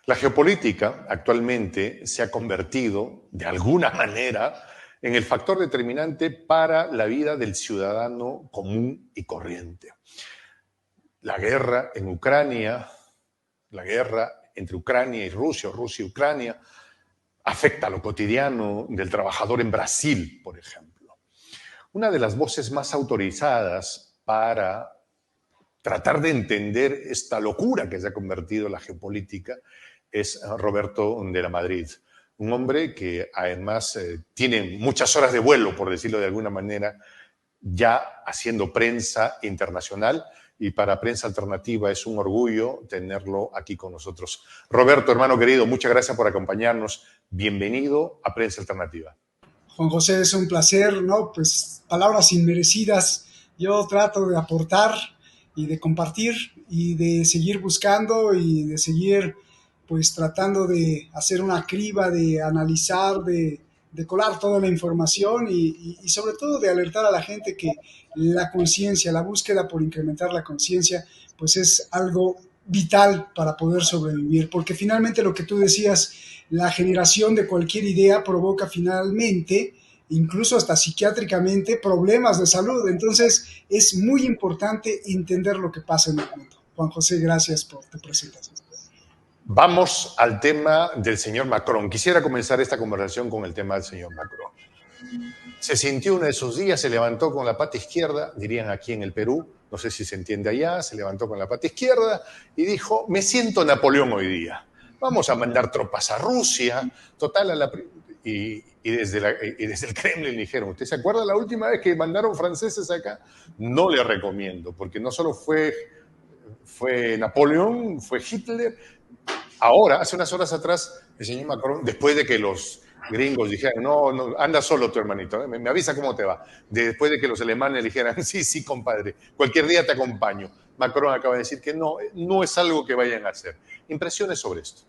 La geopolítica actualmente se ha convertido, de alguna manera, en el factor determinante para la vida del ciudadano común y corriente. La guerra en Ucrania, la guerra entre Ucrania y Rusia, o Rusia y Ucrania, afecta a lo cotidiano del trabajador en Brasil, por ejemplo. Una de las voces más autorizadas para tratar de entender esta locura que se ha convertido en la geopolítica es Roberto de la Madrid, un hombre que además tiene muchas horas de vuelo, por decirlo de alguna manera, ya haciendo prensa internacional, y para Prensa Alternativa es un orgullo tenerlo aquí con nosotros. Roberto, hermano querido, muchas gracias por acompañarnos. Bienvenido a Prensa Alternativa. Juan José, es un placer, ¿no? Pues palabras inmerecidas. Yo trato de aportar y de compartir y de seguir buscando y de seguir pues tratando de hacer una criba, de analizar, de colar toda la información y sobre todo de alertar a la gente que la conciencia, la búsqueda por incrementar la conciencia, pues es algo vital para poder sobrevivir, porque finalmente lo que tú decías, la generación de cualquier idea provoca finalmente, incluso hasta psiquiátricamente, problemas de salud. Entonces es muy importante entender lo que pasa en el mundo. Juan José, gracias por tu presentación. Vamos al tema del señor Macron. Quisiera comenzar esta conversación con el tema del señor Macron. Se sintió uno de esos días, se levantó con la pata izquierda, dirían aquí en el Perú, no sé si se entiende allá, se levantó con la pata izquierda y dijo, me siento Napoleón hoy día. Vamos a mandar tropas a Rusia, total y desde el Kremlin dijeron, ¿usted se acuerda la última vez que mandaron franceses acá? No le recomiendo, porque no solo fue Napoleón, fue Hitler. Ahora, hace unas horas atrás, el señor Macron, después de que los gringos dijeran, no, anda solo tu hermanito, me avisa cómo te va. Después de que los alemanes dijeran, sí, compadre, cualquier día te acompaño. Macron acaba de decir que no es algo que vayan a hacer. Impresiones sobre esto.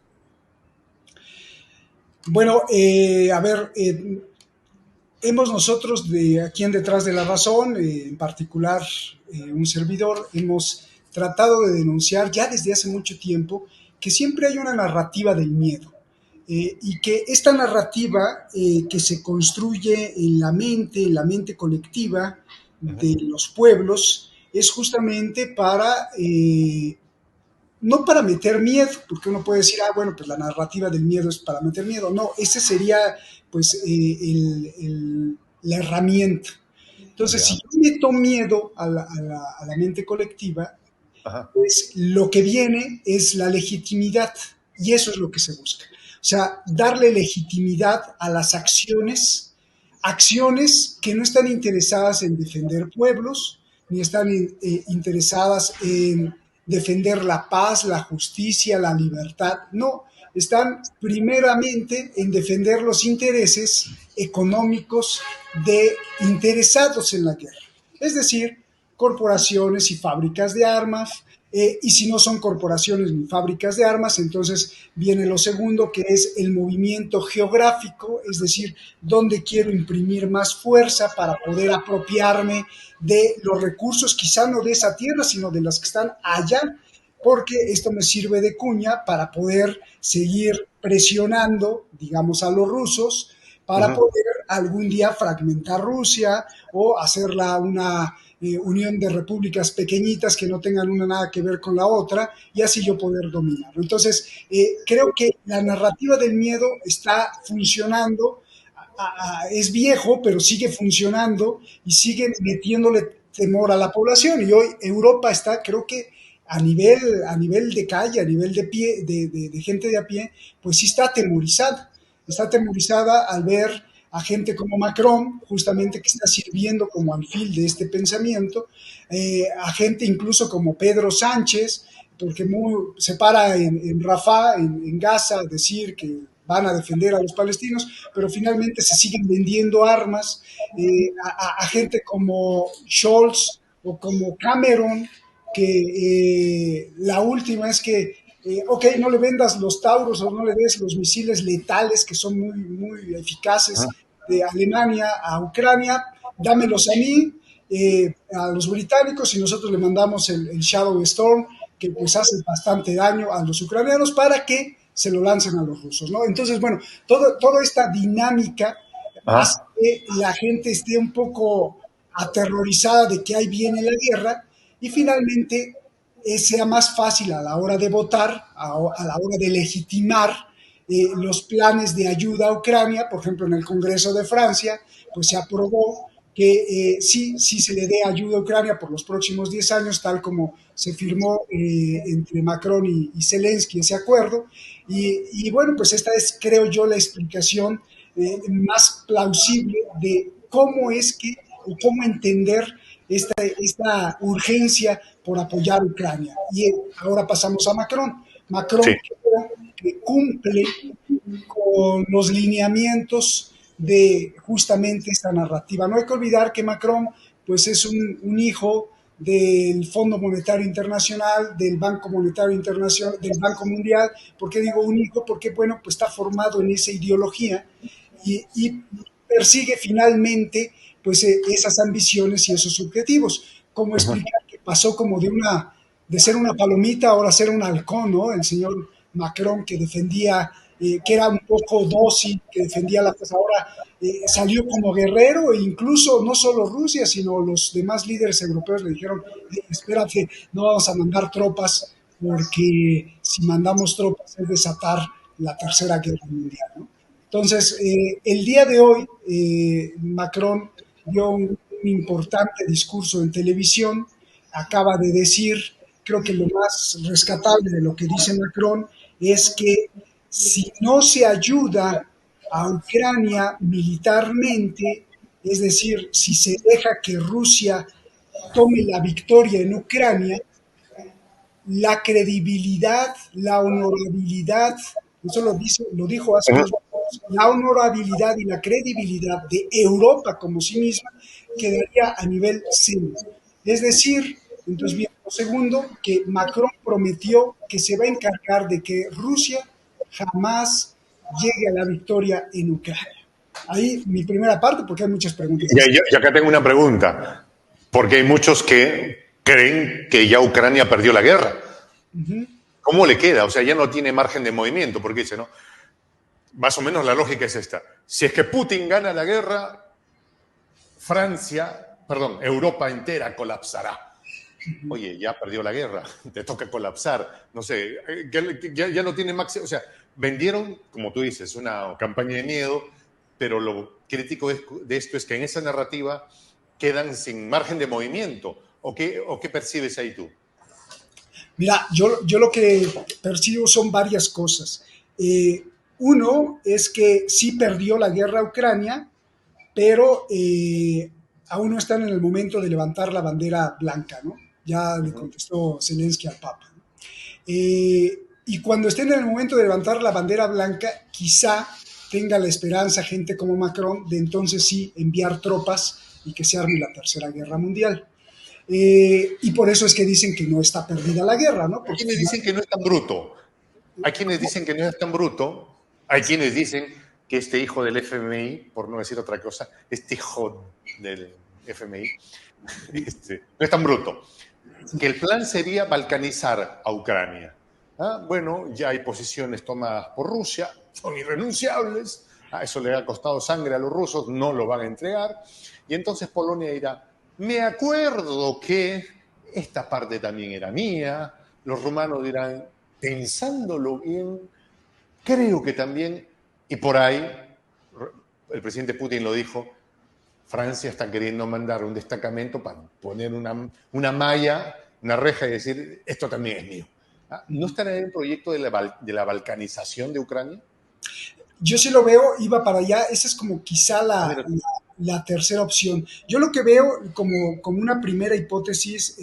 Bueno, a ver, hemos nosotros de aquí en Detrás de la Razón, en particular un servidor, hemos tratado de denunciar ya desde hace mucho tiempo que siempre hay una narrativa del miedo. Y que esta narrativa que se construye en la mente colectiva de los pueblos, es justamente para, no para meter miedo, porque uno puede decir, bueno, pues la narrativa del miedo es para meter miedo. No, ese sería pues la herramienta. Entonces, si yo meto miedo a la mente colectiva, pues lo que viene es la legitimidad, y eso es lo que se busca. O sea, darle legitimidad a las acciones que no están interesadas en defender pueblos, ni están interesadas en defender la paz, la justicia, la libertad. No, están primeramente en defender los intereses económicos de interesados en la guerra. Es decir, corporaciones y fábricas de armas, y si no son corporaciones ni fábricas de armas, entonces viene lo segundo, que es el movimiento geográfico, es decir, dónde quiero imprimir más fuerza para poder apropiarme de los recursos, quizá no de esa tierra, sino de las que están allá, porque esto me sirve de cuña para poder seguir presionando, digamos, a los rusos, para poder algún día fragmentar Rusia o hacerla una unión de repúblicas pequeñitas que no tengan una nada que ver con la otra, y así yo poder dominarlo. Entonces, creo que la narrativa del miedo está funcionando, es viejo, pero sigue funcionando y sigue metiéndole temor a la población. Y hoy Europa está, creo que a nivel de calle, a nivel de pie, de gente de a pie, pues sí está atemorizada. Está atemorizada al ver a gente como Macron, justamente que está sirviendo como alfil de este pensamiento, a gente incluso como Pedro Sánchez, porque se para en Rafah, en Gaza, a decir que van a defender a los palestinos, pero finalmente se siguen vendiendo armas, a gente como Scholz o como Cameron, que la última es que ok, no le vendas los Tauros o no le des los misiles letales que son muy eficaces de Alemania a Ucrania, dámelos a mí, a los británicos, y nosotros le mandamos el Shadow Storm, que pues hace bastante daño a los ucranianos, para que se lo lanzan a los rusos, ¿no? Entonces, bueno, toda esta dinámica hace Ah, que la gente esté un poco aterrorizada de que ahí viene la guerra y finalmente sea más fácil a la hora de votar, a la hora de legitimar los planes de ayuda a Ucrania. Por ejemplo, en el Congreso de Francia, pues se aprobó que sí se le dé ayuda a Ucrania por los próximos 10 años, tal como se firmó entre Macron y Zelensky ese acuerdo. Bueno, pues esta es, creo yo, la explicación más plausible de cómo es que, o cómo entender esta urgencia por apoyar a Ucrania. Y ahora pasamos a Macron. sí. Macron que cumple con los lineamientos de justamente esta narrativa. No hay que olvidar que Macron pues es un hijo del Fondo Monetario Internacional, del Banco Monetario Internacional, del Banco Mundial. ¿Por qué digo un hijo? Porque, bueno, pues está formado en esa ideología y persigue finalmente pues esas ambiciones y esos objetivos. ¿Cómo explicar que pasó como de ser una palomita ahora ser un halcón, ¿no? El señor Macron que defendía, que era un poco dócil, que defendía la paz, ahora salió como guerrero e incluso no solo Rusia, sino los demás líderes europeos le dijeron, espérate, no vamos a mandar tropas porque si mandamos tropas es desatar la tercera guerra mundial, ¿no? Entonces, el día de hoy, Macron dio un importante discurso en televisión, acaba de decir, creo que lo más rescatable de lo que dice Macron es que si no se ayuda a Ucrania militarmente, es decir, si se deja que Rusia tome la victoria en Ucrania, la credibilidad, la honorabilidad, eso lo dijo hace unos minutos, la honorabilidad y la credibilidad de Europa como sí misma quedaría a nivel cero. Es decir, entonces bien, lo segundo, que Macron prometió que se va a encargar de que Rusia jamás llegue a la victoria en Ucrania. Ahí mi primera parte, porque hay muchas preguntas. Y acá tengo una pregunta, porque hay muchos que creen que ya Ucrania perdió la guerra. ¿Cómo le queda? O sea, ya no tiene margen de movimiento, porque dice, ¿no? Más o menos la lógica es esta. Si es que Putin gana la guerra, Europa entera colapsará. Oye, ya perdió la guerra, te toca colapsar. No sé, ya no tiene máximo. O sea, vendieron, como tú dices, una campaña de miedo, pero lo crítico de esto es que en esa narrativa quedan sin margen de movimiento. ¿O qué percibes ahí tú? Mira, yo lo que percibo son varias cosas. Uno es que sí perdió la guerra a Ucrania, pero aún no están en el momento de levantar la bandera blanca, ¿no? Ya le contestó Zelensky al Papa. Y cuando estén en el momento de levantar la bandera blanca, quizá tenga la esperanza gente como Macron de entonces sí enviar tropas y que se arme la tercera guerra mundial. Y por eso es que dicen que no está perdida la guerra, ¿no? Hay Porque quienes dicen que no es tan bruto. Hay quienes dicen que no es tan bruto. Hay quienes dicen que este hijo del FMI, por no decir otra cosa, este hijo del FMI, no es tan bruto. Que el plan sería balcanizar a Ucrania. Bueno, ya hay posiciones tomadas por Rusia, son irrenunciables, eso le ha costado sangre a los rusos, no lo van a entregar, y entonces Polonia dirá, me acuerdo que esta parte también era mía, los rumanos dirán, pensándolo bien, creo que también, y por ahí, el presidente Putin lo dijo, Francia está queriendo mandar un destacamento para poner una malla, una reja y decir, esto también es mío. ¿No estará en el proyecto de la balcanización de Ucrania? yo sí lo veo, iba para allá, esa es como quizá A ver, la tercera opción. Yo lo que veo como una primera hipótesis,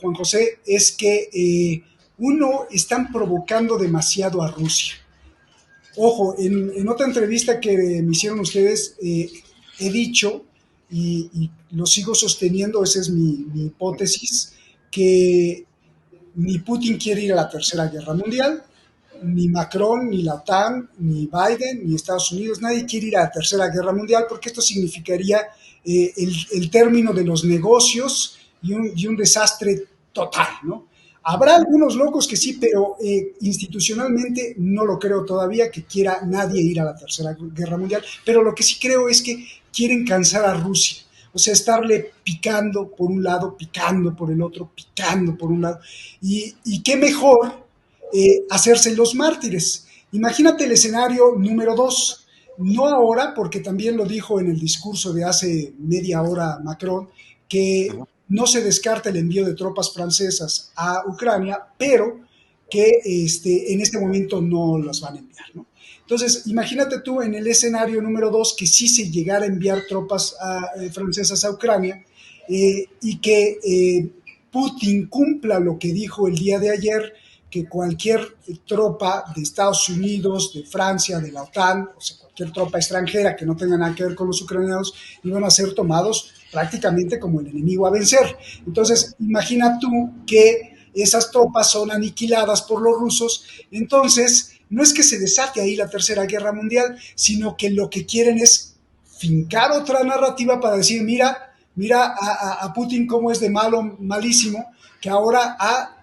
Juan José, es que uno, están provocando demasiado a Rusia. Ojo, en otra entrevista que me hicieron ustedes, he dicho, y lo sigo sosteniendo, esa es mi hipótesis, que ni Putin quiere ir a la Tercera Guerra Mundial, ni Macron, ni la OTAN, ni Biden, ni Estados Unidos, nadie quiere ir a la Tercera Guerra Mundial porque esto significaría el término de los negocios y un desastre total, ¿no? Habrá algunos locos que sí, pero institucionalmente no lo creo todavía que quiera nadie ir a la Tercera Guerra Mundial. Pero lo que sí creo es que quieren cansar a Rusia. O sea, estarle picando por un lado, picando por el otro, picando por un lado. Y qué mejor hacerse los mártires. Imagínate el escenario número dos. No ahora, porque también lo dijo en el discurso de hace media hora Macron, que no se descarta el envío de tropas francesas a Ucrania, pero que en este momento no las van a enviar, ¿no? Entonces, imagínate tú en el escenario número dos que sí se llegara a enviar tropas francesas a Ucrania y que Putin cumpla lo que dijo el día de ayer, que cualquier tropa de Estados Unidos, de Francia, de la OTAN, o sea, cualquier tropa extranjera que no tenga nada que ver con los ucranianos, iban a ser tomados prácticamente como el enemigo a vencer. Entonces, imagina tú que esas tropas son aniquiladas por los rusos, entonces no es que se desate ahí la Tercera Guerra Mundial, sino que lo que quieren es fincar otra narrativa para decir, mira a Putin cómo es de malo, malísimo, que ahora ha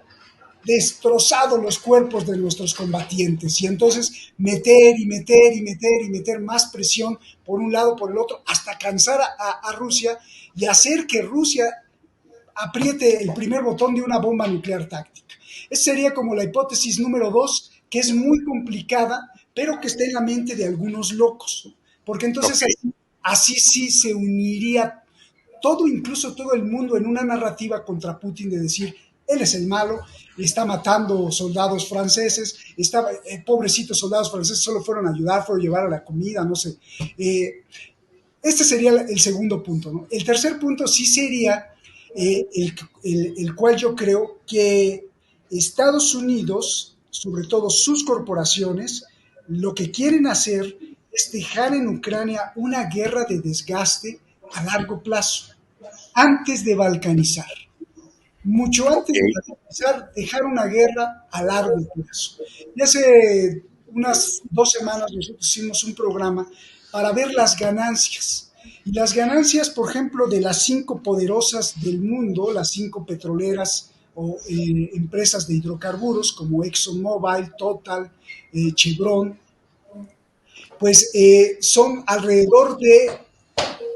destrozado los cuerpos de nuestros combatientes y entonces meter y meter y meter y meter más presión por un lado, por el otro, hasta cansar a Rusia y hacer que Rusia apriete el primer botón de una bomba nuclear táctica. Esa sería como la hipótesis número dos, que es muy complicada, pero que está en la mente de algunos locos, ¿no? Porque entonces Ok. así sí se uniría todo, incluso todo el mundo, en una narrativa contra Putin de decir, él es el malo, está matando soldados franceses, está, pobrecitos soldados franceses solo fueron a ayudar, fueron a llevar a la comida, no sé. Este sería el segundo punto, ¿no? El tercer punto sí sería el cual yo creo que Estados Unidos, sobre todo sus corporaciones, lo que quieren hacer es dejar en Ucrania una guerra de desgaste a largo plazo, antes de balcanizar, mucho Ok. antes de balcanizar, dejar una guerra a largo plazo. Y hace unas 2 semanas nosotros hicimos un programa para ver las ganancias. Y las ganancias, por ejemplo, de las 5 poderosas del mundo, las 5 petroleras o empresas de hidrocarburos como ExxonMobil, Total, Chevron, pues son alrededor de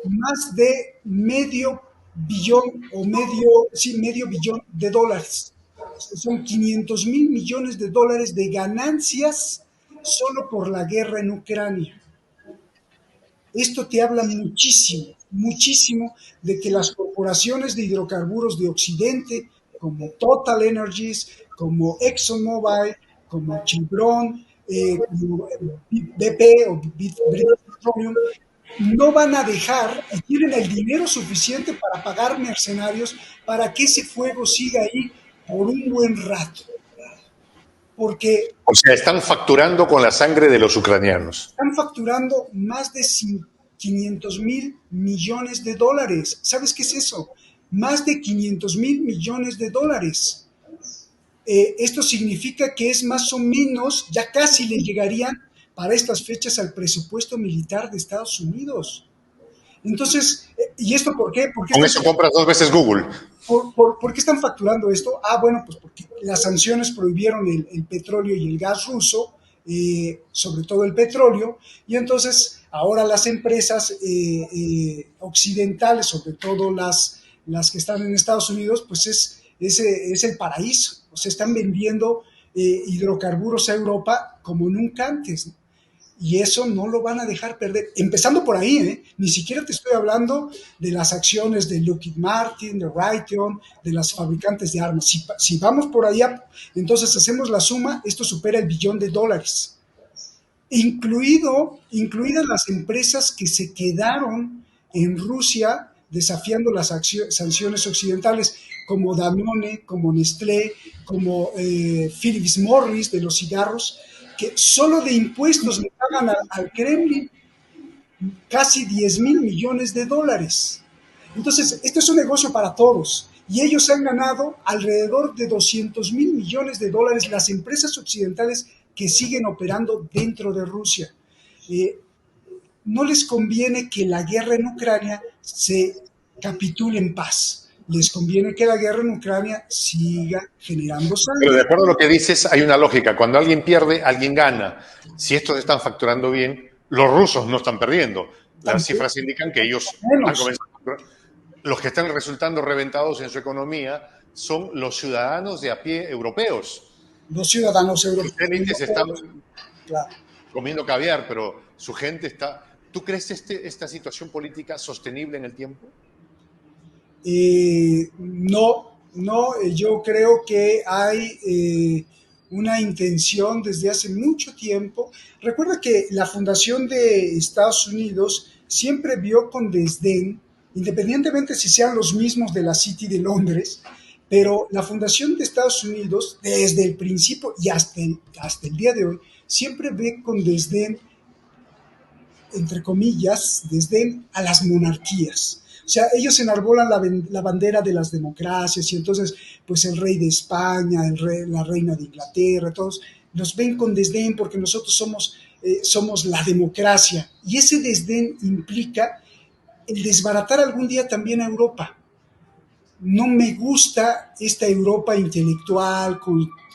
más de medio billón o medio billón de dólares. Son 500.000 millones de dólares de ganancias solo por la guerra en Ucrania. Esto te habla muchísimo, muchísimo de que las corporaciones de hidrocarburos de Occidente, como Total Energies, como ExxonMobil, como Chevron, como BP o British Petroleum, no van a dejar y tienen el dinero suficiente para pagar mercenarios para que ese fuego siga ahí por un buen rato. Porque O sea, están facturando con la sangre de los ucranianos. están facturando más de 500.000 millones de dólares. ¿Sabes qué es eso? Más de 500.000 millones de dólares. Esto significa que es más o menos, ya casi le llegarían para estas fechas al presupuesto militar de Estados Unidos. Entonces, ¿y esto por qué? ¿Por qué Con están, eso compras 2 veces Google. por qué están facturando esto? Ah, bueno, pues porque las sanciones prohibieron el petróleo y el gas ruso, sobre todo el petróleo, y entonces ahora las empresas occidentales, sobre todo las que están en Estados Unidos, pues es el paraíso. O sea, están vendiendo hidrocarburos a Europa como nunca antes, ¿no? Y eso no lo van a dejar perder. Empezando por ahí, ¿eh? Ni siquiera te estoy hablando de las acciones de Lockheed Martin, de Raytheon, de las fabricantes de armas. Si vamos por allá, entonces hacemos la suma, esto supera el billón de dólares. Incluidas las empresas que se quedaron en Rusia desafiando las sanciones occidentales, como Danone, como Nestlé, como Philips Morris de los cigarros, que solo de impuestos le pagan al Kremlin casi 10.000 millones de dólares. Entonces, esto es un negocio para todos. Y ellos han ganado alrededor de 200.000 millones de dólares las empresas occidentales que siguen operando dentro de Rusia. Eh, no les conviene que la guerra en Ucrania se capitule en paz. les conviene que la guerra en Ucrania siga generando Pero de sangre. acuerdo a lo que dices, hay una lógica. Cuando alguien pierde, alguien gana. Si estos están facturando bien, los rusos no están perdiendo. Las Tampoco cifras indican que ellos han menos. comenzado a facturar. Los que están resultando reventados en su economía son los ciudadanos de a pie europeos. Los ciudadanos Sus élites europeos, están claro. comiendo caviar, pero su gente está... ¿Tú crees esta situación política sostenible en el tiempo? No, yo creo que hay una intención desde hace mucho tiempo. Recuerda que la fundación de Estados Unidos siempre vio con desdén, independientemente si sean los mismos de la City de Londres, pero la fundación de Estados Unidos, desde el principio y hasta el día de hoy, siempre ve con desdén, entre comillas, desdén a las monarquías. O sea, ellos enarbolan la bandera de las democracias y entonces, pues el rey de España, la reina de Inglaterra, todos nos ven con desdén porque nosotros somos la democracia. Y ese desdén implica el desbaratar algún día también a Europa. No me gusta esta Europa intelectual,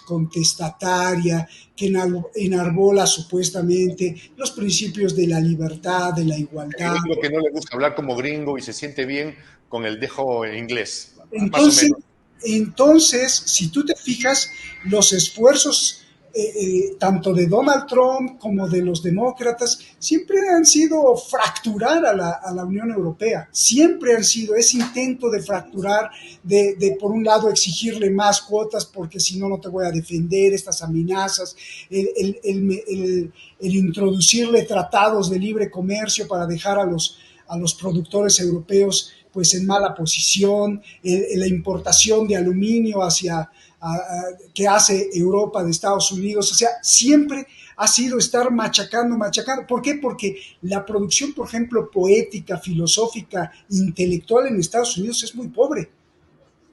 contestataria, que enarbola supuestamente los principios de la libertad, de la El igualdad. gringo que no le gusta hablar como gringo y se siente bien con el dejo en inglés, más o Entonces, menos. si tú te fijas, los esfuerzos tanto de Donald Trump como de los demócratas siempre han sido fracturar a la Unión Europea, siempre han sido ese intento de fracturar, por un lado exigirle más cuotas porque si no, no te voy a defender, estas amenazas, el introducirle tratados de libre comercio para dejar a los productores europeos pues en mala posición, la importación de aluminio que hace Europa de Estados Unidos, o sea, siempre ha sido estar machacando. ¿Por qué? Porque la producción, por ejemplo, poética, filosófica, intelectual en Estados Unidos es muy pobre.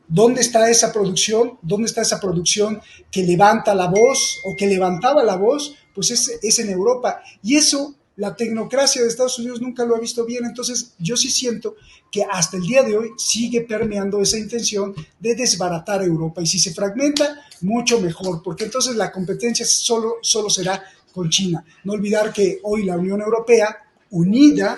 ¿Dónde está esa producción? ¿Dónde está esa producción que levanta la voz o que levantaba la voz? Pues es en Europa. Y eso la tecnocracia de Estados Unidos nunca lo ha visto bien. Entonces yo sí siento que hasta el día de hoy sigue permeando esa intención de desbaratar Europa. Y si se fragmenta, mucho mejor, porque entonces la competencia solo será con China. No olvidar que hoy la Unión Europea, unida,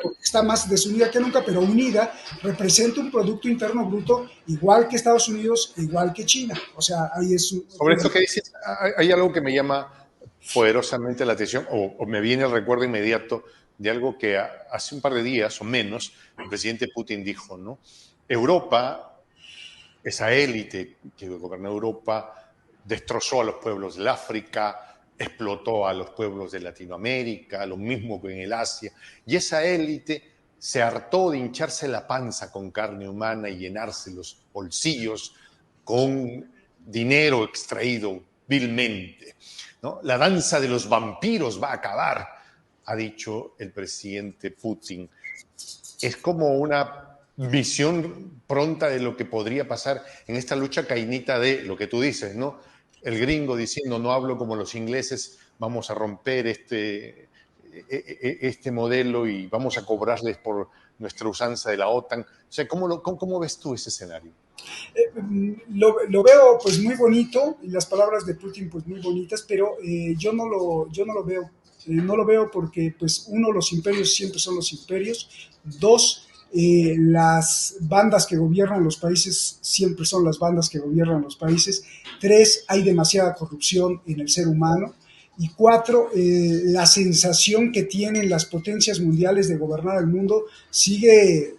porque está más desunida que nunca, pero unida, representa un Producto Interno Bruto igual que Estados Unidos, igual que China. O sea, ahí es Sobre esto que dices, hay algo que me llama poderosamente la atención, o me viene el recuerdo inmediato de algo que hace un par de días o menos el presidente Putin dijo, ¿no? Europa, esa élite que gobernó Europa, destrozó a los pueblos del África, explotó a los pueblos de Latinoamérica, lo mismo que en el Asia, y esa élite se hartó de hincharse la panza con carne humana y llenarse los bolsillos con dinero extraído vilmente, ¿no? La danza de los vampiros va a acabar, ha dicho el presidente Putin. Es como una visión pronta de lo que podría pasar en esta lucha cainita de lo que tú dices, ¿no? El gringo diciendo no hablo como los ingleses, vamos a romper este modelo y vamos a cobrarles por nuestra usanza de la OTAN. O sea, ¿cómo ves tú ese escenario? lo veo pues muy bonito, y las palabras de Putin pues muy bonitas, pero yo no lo veo. No lo veo porque, pues, uno, los imperios siempre son los imperios. Dos, las bandas que gobiernan los países siempre son las bandas que gobiernan los países. Tres, hay demasiada corrupción en el ser humano. Y cuatro, la sensación que tienen las potencias mundiales de gobernar el mundo sigue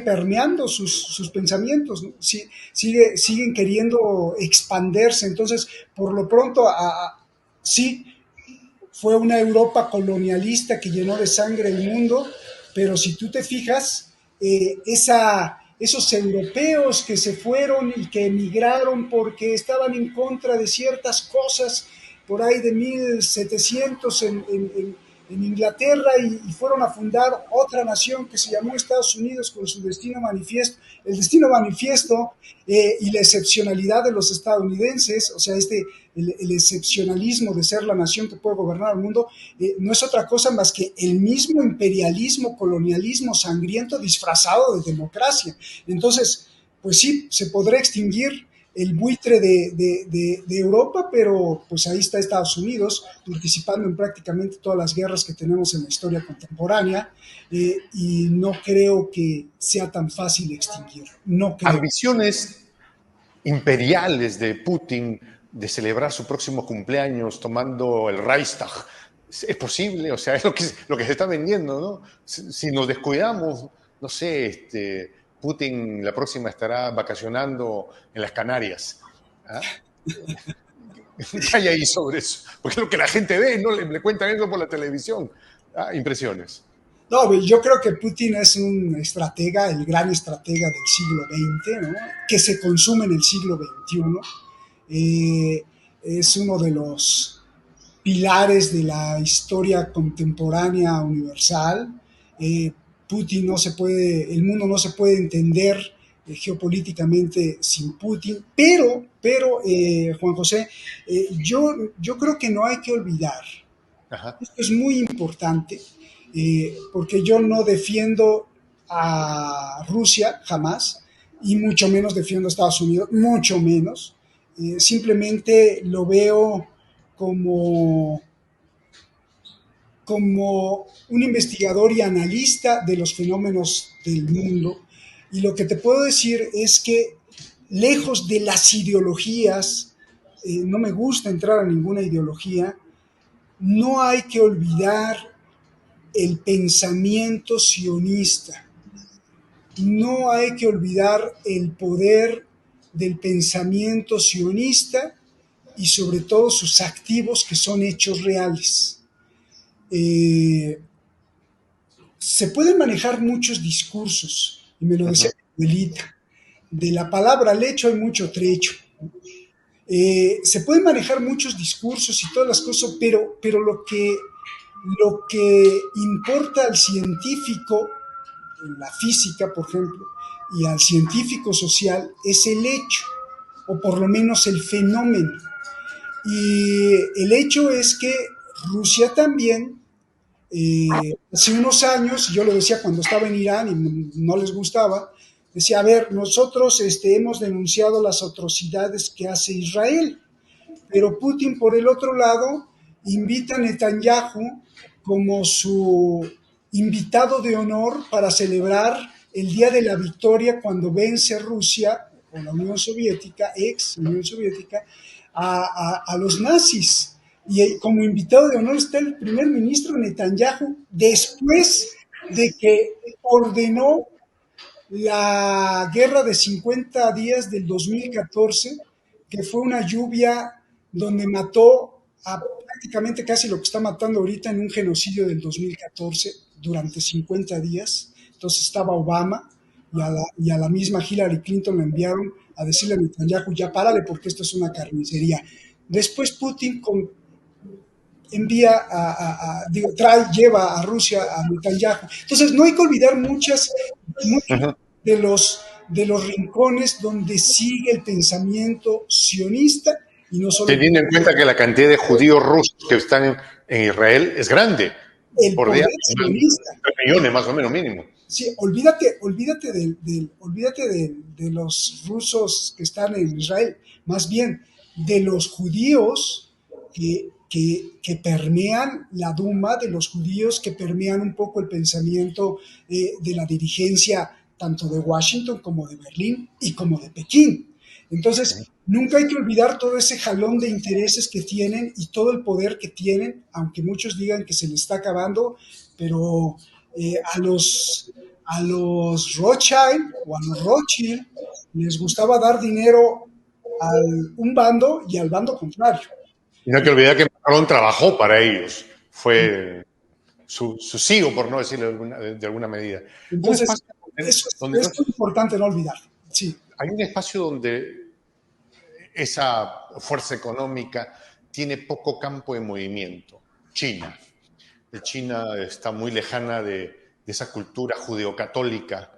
permeando sus pensamientos, ¿no? Siguen queriendo expandirse. Entonces, por lo pronto, sí, fue una Europa colonialista que llenó de sangre el mundo, pero si tú te fijas, esos europeos que se fueron y que emigraron porque estaban en contra de ciertas cosas por ahí de 1700 en Inglaterra y fueron a fundar otra nación que se llamó Estados Unidos con su destino manifiesto, el destino manifiesto y la excepcionalidad de los estadounidenses, o sea, el excepcionalismo de ser la nación que puede gobernar el mundo, no es otra cosa más que el mismo imperialismo, colonialismo sangriento disfrazado de democracia. Entonces, pues sí, se podrá extinguir el buitre de Europa, pero pues ahí está Estados Unidos participando en prácticamente todas las guerras que tenemos en la historia contemporánea y no creo que sea tan fácil extinguir, no creo. Ambiciones imperiales de Putin de celebrar su próximo cumpleaños tomando el Reichstag. Es posible, o sea, es lo que se está vendiendo, ¿no? Si nos descuidamos, no sé, Putin la próxima estará vacacionando en las Canarias. ¿Ah? ¿Qué hay ahí sobre eso? Porque es lo que la gente ve, ¿no? Le cuentan eso por la televisión. Ah, impresiones. No, yo creo que Putin es un estratega, el gran estratega del siglo XX, ¿no? Que se consume en el siglo XXI. Es uno de los pilares de la historia contemporánea universal. Putin no se puede, el mundo no se puede entender geopolíticamente sin Putin, pero Juan José, yo creo que no hay que olvidar, Ajá. esto es muy importante, porque yo no defiendo a Rusia jamás, y mucho menos defiendo a Estados Unidos, mucho menos. Simplemente lo veo como, como un investigador y analista de los fenómenos del mundo. Y lo que te puedo decir es que lejos de las ideologías, no me gusta entrar a ninguna ideología, no hay que olvidar el pensamiento sionista. No hay que olvidar el poder del pensamiento sionista y sobre todo sus activos que son hechos reales. Eh, Se pueden manejar muchos discursos, y me lo decía Uh-huh. mi abuelita, de la palabra al hecho hay mucho trecho. Se pueden manejar muchos discursos y todas las cosas, pero lo que importa al científico, en la física, por ejemplo, y al científico social es el hecho, o por lo menos el fenómeno. Y el hecho es que Rusia también, hace unos años, yo lo decía cuando estaba en Irán y no les gustaba, decía, a ver, nosotros hemos denunciado las atrocidades que hace Israel, pero Putin, por el otro lado, invita a Netanyahu como su invitado de honor para celebrar el Día de la Victoria cuando vence Rusia o la Unión Soviética, ex Unión Soviética, a los nazis. Y como invitado de honor está el primer ministro Netanyahu después de que ordenó la guerra de 50 días del 2014, que fue una lluvia donde mató a prácticamente casi lo que está matando ahorita en un genocidio del 2014 durante 50 días. Entonces estaba Obama y a la misma Hillary Clinton le enviaron a decirle a Netanyahu, ya párale porque esto es una carnicería. Después Putin envía lleva a Rusia a Netanyahu. Entonces no hay que olvidar muchos Uh-huh. de los rincones donde sigue el pensamiento sionista y no solo Teniendo en cuenta que la cantidad de judíos rusos que están en Israel es grande, el por día, poder sionista. 3 millones más o menos mínimo. Sí, olvídate de los rusos que están en Israel, más bien de los judíos que permean la Duma, de los judíos que permean un poco el pensamiento de la dirigencia tanto de Washington como de Berlín y como de Pekín. Entonces, nunca hay que olvidar todo ese jalón de intereses que tienen y todo el poder que tienen, aunque muchos digan que se les está acabando, pero a los Rothschild o a los Rothschild les gustaba dar dinero a un bando y al bando contrario. Y no hay que olvidar que Macron trabajó para ellos. Fue su CEO, por no decirlo de alguna medida. Un Entonces, espacio donde es muy importante no olvidar. Sí, hay un espacio donde esa fuerza económica tiene poco campo de movimiento. China. China está muy lejana de esa cultura judeocatólica,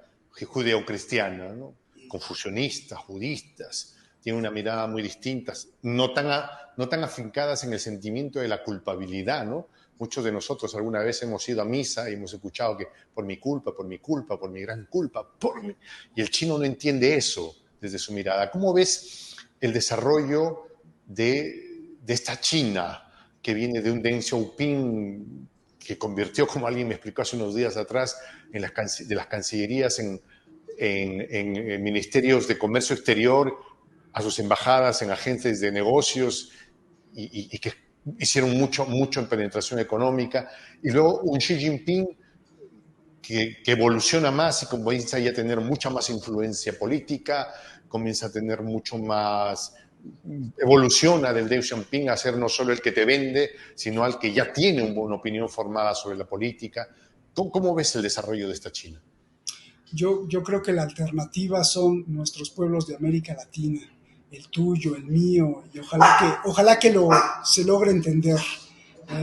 judeocristiana, ¿no? Confucionistas, budistas, tienen una mirada muy distinta, no tan afincadas en el sentimiento de la culpabilidad, ¿no? Muchos de nosotros alguna vez hemos ido a misa y hemos escuchado que por mi culpa, por mi culpa, por mi gran culpa, por mi... Y el chino no entiende eso desde su mirada. ¿Cómo ves el desarrollo de esta China que viene de un Deng Xiaoping que convirtió, como alguien me explicó hace unos días atrás, de las cancillerías en ministerios de comercio exterior, a sus embajadas en agencias de negocios y que hicieron mucho en penetración económica, y luego un Xi Jinping que evoluciona más y comienza ya a tener mucha más influencia política, comienza a tener mucho más, evoluciona del Deng Xiaoping a ser no solo el que te vende, sino al que ya tiene una opinión formada sobre la política. ¿Cómo ves el desarrollo de esta China? Yo creo que la alternativa son nuestros pueblos de América Latina, el tuyo, el mío, y ojalá que se logre entender.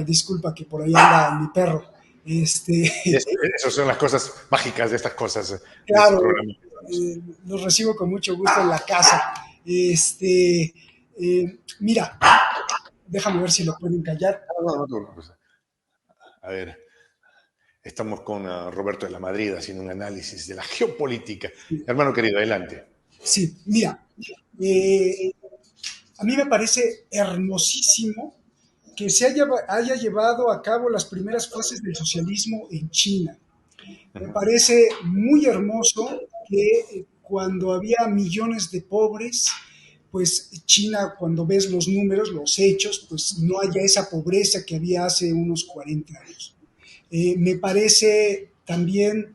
Disculpa que por ahí anda mi perro. Esas son las cosas mágicas de estas cosas, de este Claro, programa. los recibo con mucho gusto en la casa. Mira, déjame ver si lo pueden callar. No. A ver, estamos con Roberto de la Madrid haciendo un análisis de la geopolítica. Hermano querido, adelante. Sí, mira, a mí me parece hermosísimo que se haya llevado a cabo las primeras fases del socialismo en China. Me parece muy hermoso que cuando había millones de pobres, pues China, cuando ves los números, los hechos, pues no haya esa pobreza que había hace unos 40 años. Me parece también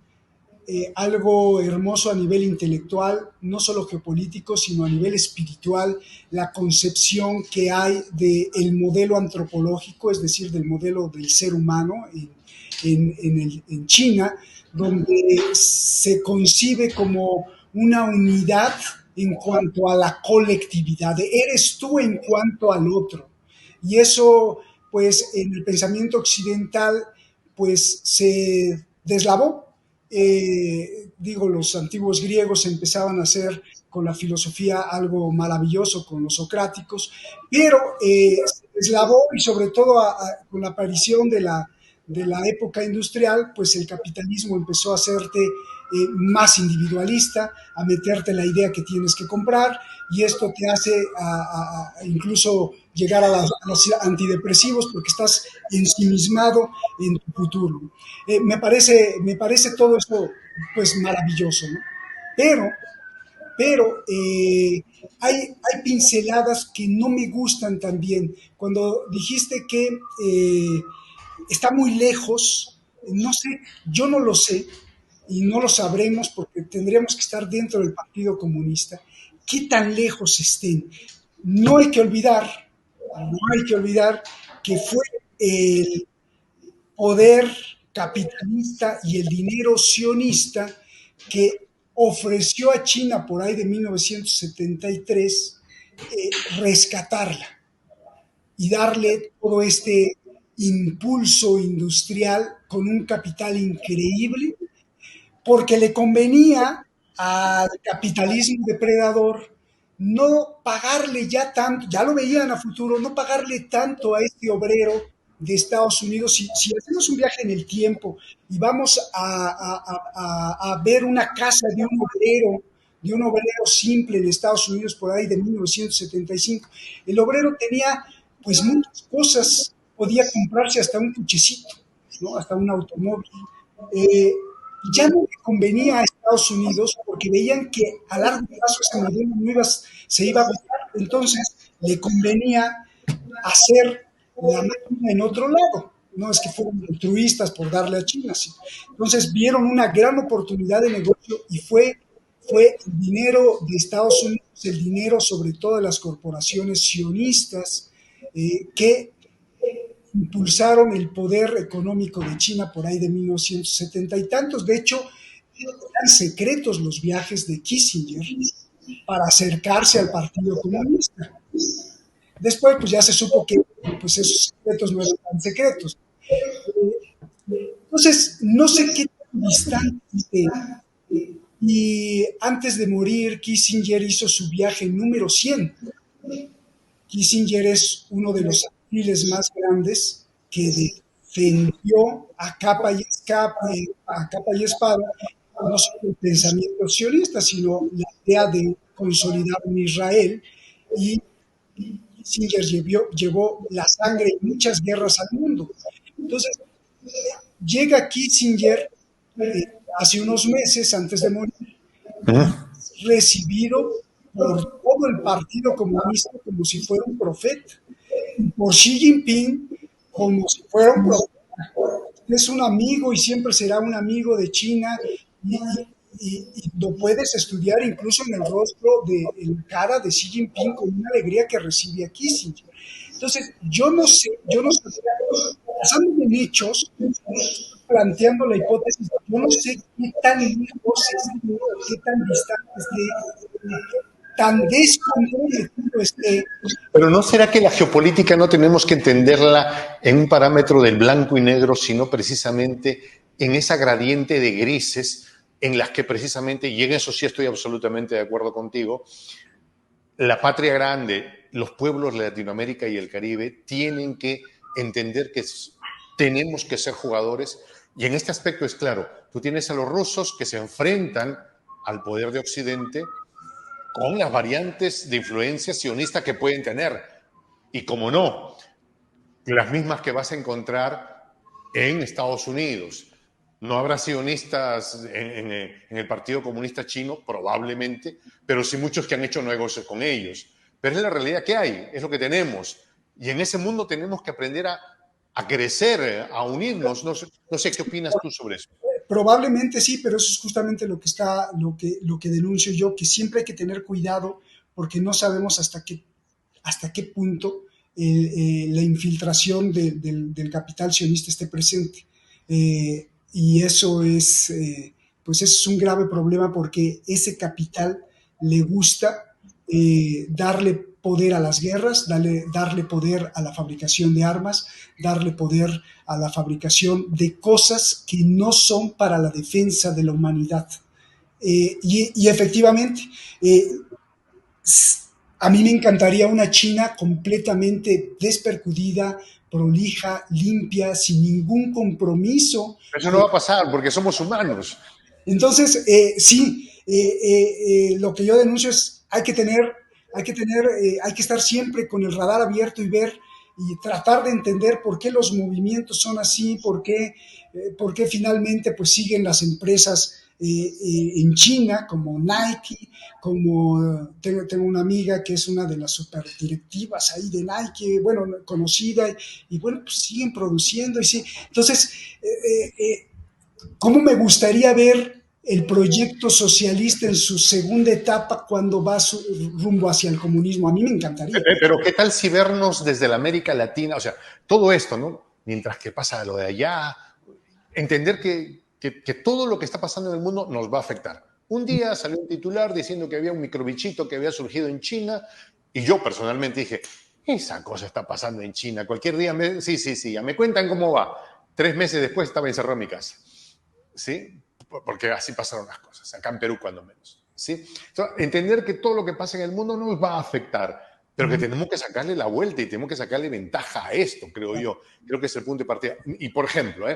algo hermoso a nivel intelectual, no solo geopolítico, sino a nivel espiritual, la concepción que hay del modelo antropológico, es decir, del modelo del ser humano en China, donde se concibe como una unidad en cuanto a la colectividad, eres tú en cuanto al otro. Y eso, pues, en el pensamiento occidental, pues, se deslavó. Los antiguos griegos empezaban a hacer con la filosofía algo maravilloso con los socráticos, pero se deslavó y sobre todo con la aparición de la época industrial, pues el capitalismo empezó a hacerte más individualista, a meterte la idea que tienes que comprar, y esto te hace incluso llegar a los antidepresivos porque estás ensimismado en tu futuro. Me parece todo esto pues maravilloso, ¿no? Pero hay pinceladas que no me gustan también. Cuando dijiste que está muy lejos, no sé, yo no lo sé y no lo sabremos porque tendríamos que estar dentro del Partido Comunista. ¿Qué tan lejos estén? No hay que olvidar, no hay que olvidar que fue el poder capitalista y el dinero sionista que ofreció a China por ahí de 1973 rescatarla y darle todo este impulso industrial con un capital increíble, porque le convenía al capitalismo depredador no pagarle ya tanto, ya lo veían a futuro, no pagarle tanto a este obrero de Estados Unidos. Si hacemos un viaje en el tiempo y vamos a ver una casa de un obrero simple en Estados Unidos por ahí de 1975, el obrero tenía pues muchas cosas, podía comprarse hasta un cochecito, ¿no? Hasta un automóvil. Eh, ya no le convenía a Estados Unidos porque veían que a largo plazo ese modelo se iba a agotar, entonces le convenía hacer la máquina en otro lado. No es que fueron altruistas por darle a China, sí. Entonces vieron una gran oportunidad de negocio y fue el dinero de Estados Unidos, el dinero sobre todo de las corporaciones sionistas, que impulsaron el poder económico de China por ahí de 1970 y tantos. De hecho, eran secretos los viajes de Kissinger para acercarse al Partido Comunista. Después, pues ya se supo que pues esos secretos no eran tan secretos. Entonces, no sé qué tan distante esté. Y antes de morir, Kissinger hizo su viaje número 100. Kissinger es uno de los alfiles más grandes que defendió a capa y espada no solo el pensamiento sionista, sino la idea de consolidar un Israel. Y Kissinger llevó la sangre y muchas guerras al mundo. Entonces, llega Kissinger eh, hace unos meses, antes de morir, recibido por todo el Partido Comunista como si fuera un profeta, y por Xi Jinping como si fuera un profeta. Es un amigo y siempre será un amigo de China, y, y lo puedes estudiar incluso en el rostro, en la cara de Xi Jinping, con una alegría que recibe a Kissinger. Entonces, yo no sé, basando en hechos, planteando la hipótesis, yo no sé qué tan lejos esté, qué tan distante esté, qué tan descomprometido esté. Pero ¿no será que la geopolítica no tenemos que entenderla en un parámetro del blanco y negro, sino precisamente en esa gradiente de grises en las que precisamente, y en eso sí estoy absolutamente de acuerdo contigo, la patria grande, los pueblos de Latinoamérica y el Caribe tienen que entender que tenemos que ser jugadores, y en este aspecto es claro, tú tienes a los rusos que se enfrentan al poder de Occidente con las variantes de influencia sionista que pueden tener, y como no, las mismas que vas a encontrar en Estados Unidos. No habrá sionistas en el Partido Comunista Chino, probablemente, pero sí muchos que han hecho negocios con ellos. Pero es la realidad que hay, es lo que tenemos. Y en ese mundo tenemos que aprender a crecer, a unirnos. No sé qué opinas tú sobre eso. Probablemente sí, pero eso es justamente lo que denuncio yo, que siempre hay que tener cuidado porque no sabemos hasta qué punto la infiltración del capital sionista esté presente. Y eso pues eso es un grave problema porque ese capital le gusta darle poder a las guerras, darle poder a la fabricación de armas, darle poder a la fabricación de cosas que no son para la defensa de la humanidad. Y efectivamente, eh, a mí me encantaría una China completamente despercudida, prolija, limpia, sin ningún compromiso. Eso no va a pasar porque somos humanos. Entonces, sí, lo que yo denuncio es hay que estar siempre con el radar abierto y ver y tratar de entender por qué los movimientos son así, por qué finalmente pues siguen las empresas en China, como Nike, tengo una amiga que es una de las super directivas ahí de Nike, bueno, conocida, y bueno, pues siguen produciendo, y sí. Entonces, ¿cómo me gustaría ver el proyecto socialista en su segunda etapa cuando va rumbo hacia el comunismo? A mí me encantaría. Pero ¿qué tal si vernos desde la América Latina? O sea, todo esto, ¿no? Mientras que pasa lo de allá, entender que todo lo que está pasando en el mundo nos va a afectar. Un día salió un titular diciendo que había un microbichito que había surgido en China y yo personalmente dije, esa cosa está pasando en China. Cualquier día, sí, ya me cuentan cómo va. 3 meses después estaba encerrado en mi casa. ¿Sí? Porque así pasaron las cosas, acá en Perú cuando menos. ¿Sí? Entonces, entender que todo lo que pasa en el mundo nos va a afectar, pero que tenemos que sacarle la vuelta y tenemos que sacarle ventaja a esto, creo yo. Creo que es el punto de partida. Y, por ejemplo,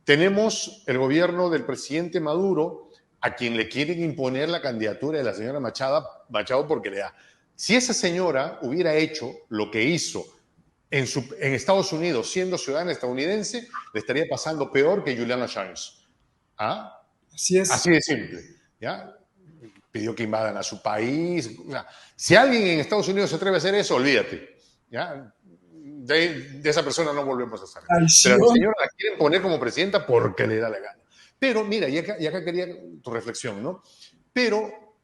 tenemos el gobierno del presidente Maduro, a quien le quieren imponer la candidatura de la señora Machado porque le da. Si esa señora hubiera hecho lo que hizo en Estados Unidos, siendo ciudadana estadounidense, le estaría pasando peor que Julian Assange. ¿Ah? Así es. Así de simple. ¿Ya? Pidió que invadan a su país. O sea, si alguien en Estados Unidos se atreve a hacer eso, olvídate. ¿Ya? De esa persona no volvemos a saber. Pero a la señora la quieren poner como presidenta porque le da la gana. Pero mira, y acá quería tu reflexión, ¿no? Pero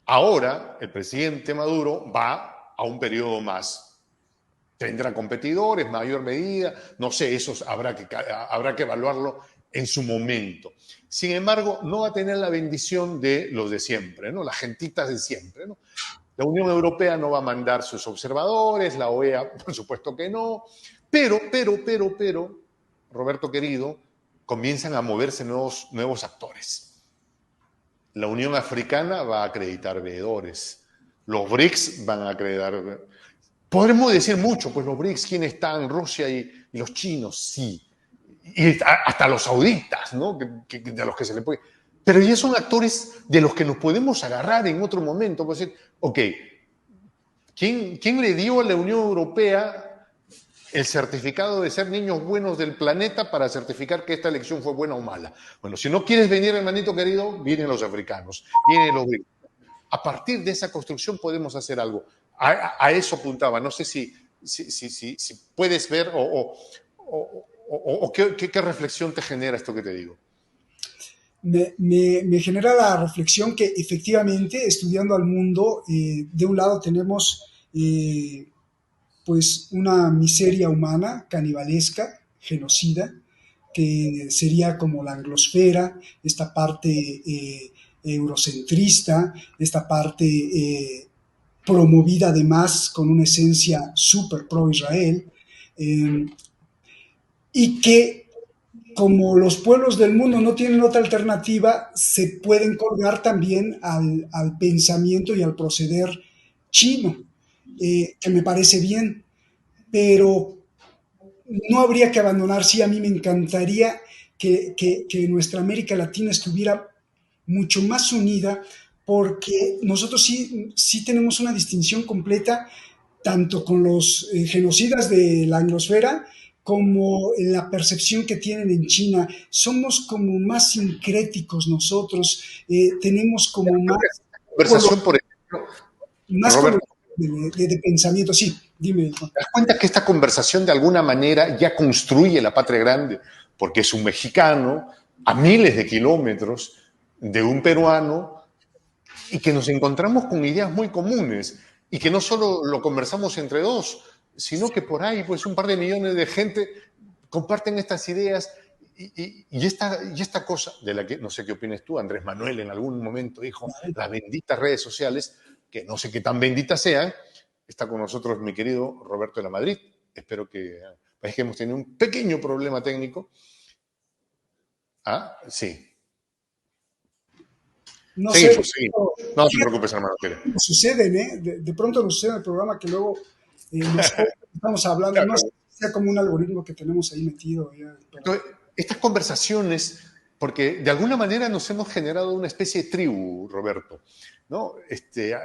ahora el presidente Maduro va a un periodo más. Tendrá competidores, mayor medida, no sé, eso habrá que evaluarlo en su momento. Sin embargo, no va a tener la bendición de los de siempre, ¿no? Las gentitas de siempre, ¿no? La Unión Europea no va a mandar sus observadores, la OEA, por supuesto que no, pero, Roberto querido, comienzan a moverse nuevos actores. La Unión Africana va a acreditar veedores. Los BRICS van a acreditar. Podremos decir mucho, pues los BRICS, ¿quiénes están? Rusia y los chinos, sí. Y hasta los sauditas, ¿no? De los que se le puede. Pero ya son actores de los que nos podemos agarrar en otro momento. Pues decir, ok, ¿quién le dio a la Unión Europea el certificado de ser niños buenos del planeta para certificar que esta elección fue buena o mala? Bueno, si no quieres venir, hermanito querido, vienen los africanos, vienen los BRICS. A partir de esa construcción podemos hacer algo. A eso apuntaba. No sé si puedes ver o qué reflexión te genera esto que te digo. Me genera la reflexión que efectivamente, estudiando al mundo, de un lado tenemos pues una miseria humana, canibalesca, genocida, que sería como la anglosfera, esta parte eurocentrista, esta parte promovida además con una esencia súper pro-Israel, y que como los pueblos del mundo no tienen otra alternativa, se pueden colgar también al pensamiento y al proceder chino, que me parece bien, pero no habría que abandonar. Sí, a mí me encantaría que nuestra América Latina estuviera mucho más unida, porque nosotros sí tenemos una distinción completa, tanto con los genocidas de la anglosfera, como en la percepción que tienen en China. Somos como más sincréticos nosotros, tenemos como más, Conversación, por ejemplo, más Roberto, de pensamiento. Sí, dime, Juan. ¿te das cuenta que esta conversación de alguna manera ya construye la patria grande? Porque es un mexicano a miles de kilómetros de un peruano y que nos encontramos con ideas muy comunes y que no solo lo conversamos entre dos, sino que por ahí pues un par de millones de gente comparten estas ideas y esta cosa de la que no sé qué opinas tú. Andrés Manuel en algún momento dijo, las benditas redes sociales, que no sé qué tan benditas sean. Está con nosotros mi querido Roberto de la Madrid. Espero que... Es que hemos tenido un pequeño problema técnico. Ah, sí. No Seguimos, sé, seguimos. No te preocupes, hermano. nos suceden, ¿eh? De pronto nos sucede en el programa que luego nos estamos hablando, no sé, sea como un algoritmo que tenemos ahí metido. Entonces, estas conversaciones, porque de alguna manera nos hemos generado una especie de tribu, Roberto, ¿no?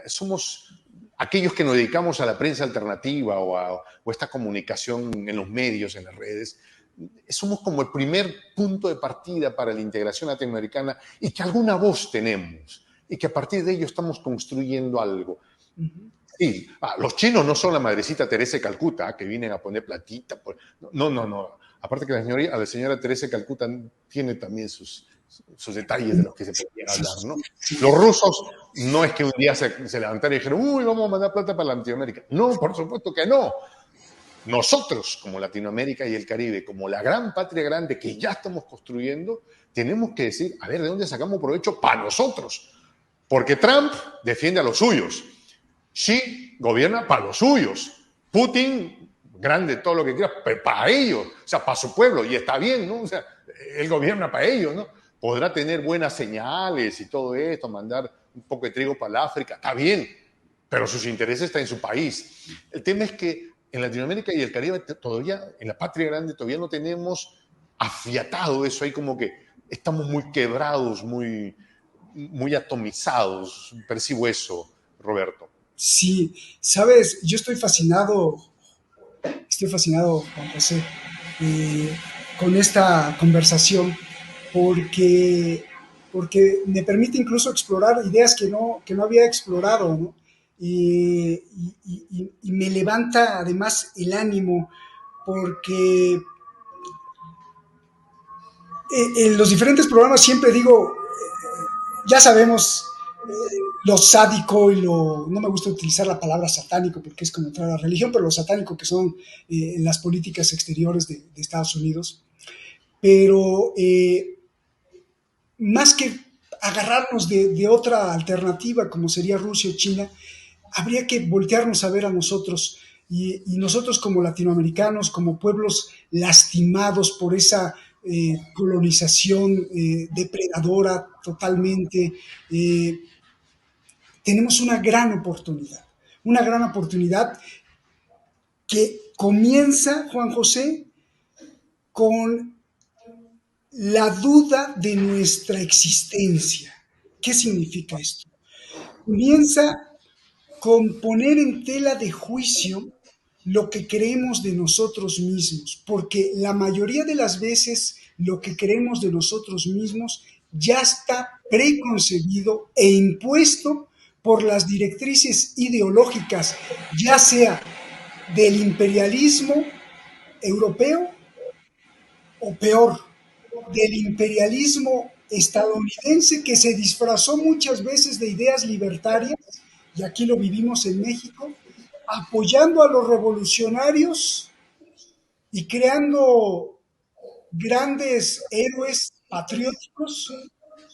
Somos aquellos que nos dedicamos a la prensa alternativa o esta comunicación en los medios, en las redes. Somos como el primer punto de partida para la integración latinoamericana y que alguna voz tenemos y que a partir de ello estamos construyendo algo. Sí, los chinos no son la madrecita Teresa de Calcuta, que vienen a poner platita. No. Aparte que la señora Teresa de Calcuta tiene también sus detalles de los que se podrían hablar, ¿no? Los rusos no es que un día se levantaron y dijeron, uy, vamos a mandar plata para Latinoamérica. No, por supuesto que no. Nosotros, como Latinoamérica y el Caribe, como la gran patria grande que ya estamos construyendo, tenemos que decir, a ver, ¿de dónde sacamos provecho para nosotros? Porque Trump defiende a los suyos. Xi gobierna para los suyos. Putin, grande todo lo que quiera, pero para ellos, o sea, para su pueblo, y está bien, ¿no? O sea, él gobierna para ellos, ¿no? Podrá tener buenas señales y todo esto, mandar un poco de trigo para el África, está bien, pero sus intereses están en su país. El tema es que en Latinoamérica y el Caribe todavía, en la patria grande, todavía no tenemos afiatado eso, ahí como que estamos muy quebrados, muy atomizados, percibo eso, Roberto. Sí, sabes, yo estoy fascinado, Juan José, con esta conversación, porque, porque me permite incluso explorar ideas que no había explorado, ¿no? Y me levanta además el ánimo, porque en los diferentes programas siempre digo, ya sabemos lo sádico y no me gusta utilizar la palabra satánico porque es como entrar a la religión, pero lo satánico que son las políticas exteriores de Estados Unidos. Pero más que agarrarnos de otra alternativa como sería Rusia o China, habría que voltearnos a ver a nosotros y nosotros como latinoamericanos, como pueblos lastimados por esa colonización depredadora totalmente. Eh, Tenemos una gran oportunidad que comienza, Juan José, con la duda de nuestra existencia. ¿Qué significa esto? Comienza con poner en tela de juicio lo que creemos de nosotros mismos, porque la mayoría de las veces lo que creemos de nosotros mismos ya está preconcebido e impuesto por las directrices ideológicas, ya sea del imperialismo europeo o peor, del imperialismo estadounidense que se disfrazó muchas veces de ideas libertarias, y aquí lo vivimos en México, apoyando a los revolucionarios y creando grandes héroes patrióticos,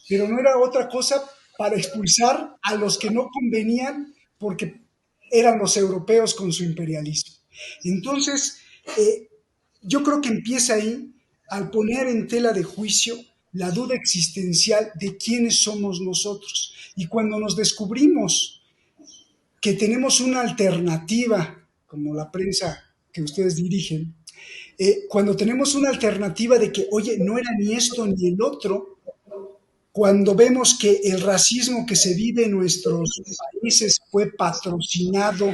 pero no era otra cosa para expulsar a los que no convenían porque eran los europeos con su imperialismo. Entonces, eh, yo creo que empieza ahí al poner en tela de juicio la duda existencial de quiénes somos nosotros. Y cuando nos descubrimos que tenemos una alternativa, como la prensa que ustedes dirigen, cuando tenemos una alternativa de que, oye, no era ni esto ni el otro, cuando vemos que el racismo que se vive en nuestros países fue patrocinado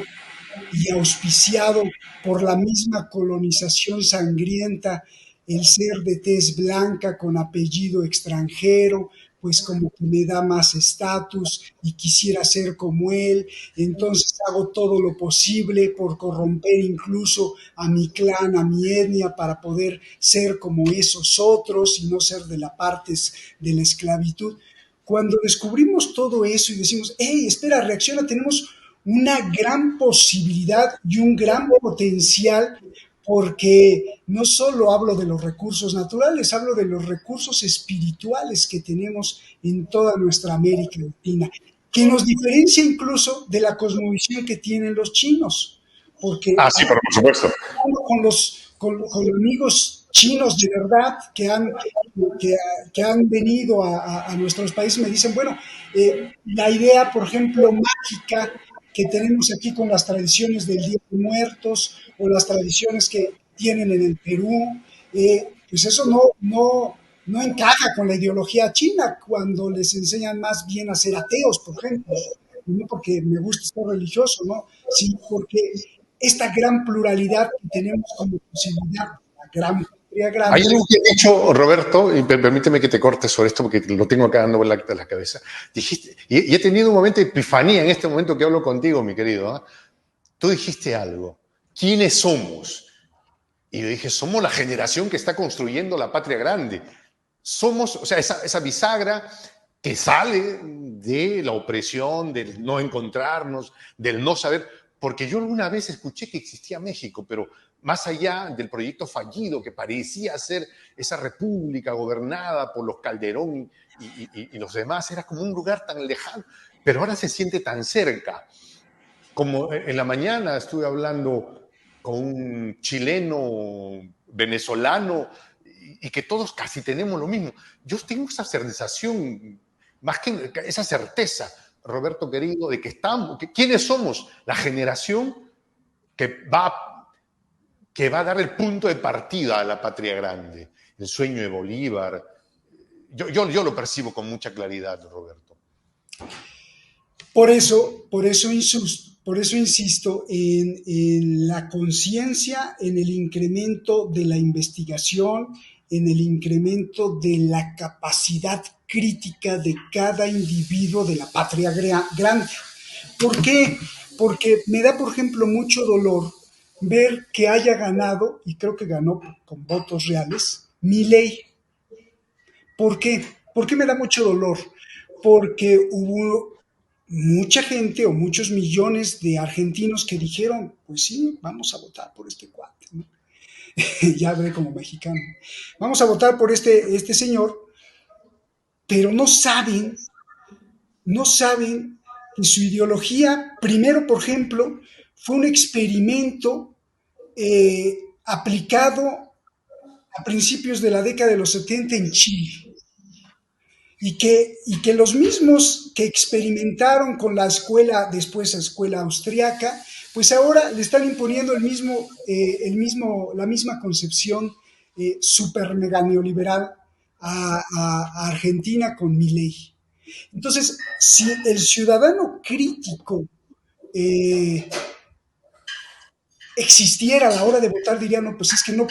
y auspiciado por la misma colonización sangrienta, el ser de tez blanca con apellido extranjero, pues como que me da más estatus y quisiera ser como él, entonces hago todo lo posible por corromper incluso a mi clan, a mi etnia, para poder ser como esos otros y no ser de la parte de la esclavitud. Cuando descubrimos todo eso y decimos, hey, espera, reacciona, tenemos una gran posibilidad y un gran potencial, porque no solo hablo de los recursos naturales, hablo de los recursos espirituales que tenemos en toda nuestra América Latina, que nos diferencia incluso de la cosmovisión que tienen los chinos, porque Ah, sí, por supuesto. con amigos chinos de verdad que, que han venido a nuestros países me dicen, bueno, la idea, por ejemplo, mágica que tenemos aquí con las tradiciones del Día de Muertos o las tradiciones que tienen en el Perú, pues eso no encaja con la ideología china cuando les enseñan más bien a ser ateos, por ejemplo. No porque me gusta ser religioso, ¿no? Sino porque esta gran pluralidad que tenemos como posibilidad, la gran patria Hay grande. algo que he dicho, Roberto, y permíteme que te corte sobre esto porque lo tengo acá dando vuelta a la cabeza. Dijiste, y he tenido un momento de epifanía en este momento que hablo contigo, mi querido. ¿Eh? Tú dijiste algo. ¿Quiénes somos? Y yo dije, somos la generación que está construyendo la patria grande. Somos, o sea, esa bisagra que sale de la opresión, del no encontrarnos, del no saber, porque yo alguna vez escuché que existía México, pero más allá del proyecto fallido que parecía ser esa república gobernada por los Calderón y los demás, era como un lugar tan lejano, pero ahora se siente tan cerca. Como en la mañana estuve hablando con un chileno, venezolano, y que todos casi tenemos lo mismo. Yo tengo esa sensación, más que esa certeza, Roberto querido, de que estamos, que, ¿quiénes somos? La generación que va a dar el punto de partida a la patria grande, el sueño de Bolívar. Yo lo percibo con mucha claridad, Roberto. Por eso insisto en la conciencia, en el incremento de la investigación, en el incremento de la capacidad crítica de cada individuo de la patria grande. ¿Por qué? Porque me da, por ejemplo, mucho dolor ver que haya ganado, y creo que ganó con votos reales, Milei. ¿Por qué? ¿Por qué me da mucho dolor? Porque hubo mucha gente o muchos millones de argentinos que dijeron, pues sí, vamos a votar por este cuate, ¿no? Ya hablé como mexicano. Vamos a votar por este señor, pero no saben que su ideología, primero, por ejemplo, fue un experimento aplicado a principios de la década de los 70 en Chile. Y que los mismos que experimentaron con la escuela, después la escuela austriaca, pues ahora le están imponiendo la misma concepción super mega neoliberal a Argentina con Milei. Entonces, si el ciudadano crítico eh, existiera a la hora de votar, diría, no, pues es que no,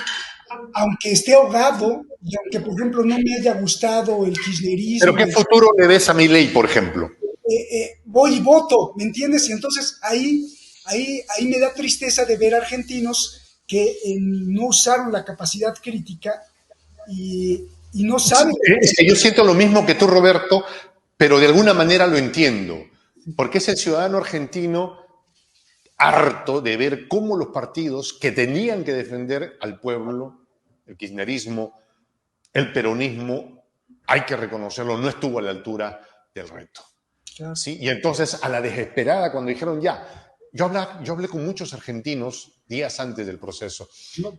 aunque esté ahogado y aunque, por ejemplo, no me haya gustado el Pero kirchnerismo, ¿qué futuro le ves a Milei, por ejemplo? voy y voto, ¿me entiendes? Y entonces ahí me da tristeza de ver argentinos que no usaron la capacidad crítica y no saben. Es que yo siento lo mismo que tú, Roberto, pero de alguna manera lo entiendo, porque es el ciudadano argentino harto de ver cómo los partidos que tenían que defender al pueblo, el kirchnerismo, el peronismo, hay que reconocerlo, no estuvo a la altura del reto. ¿Sí? Y entonces, a la desesperada, cuando dijeron ya, yo hablé con muchos argentinos días antes del proceso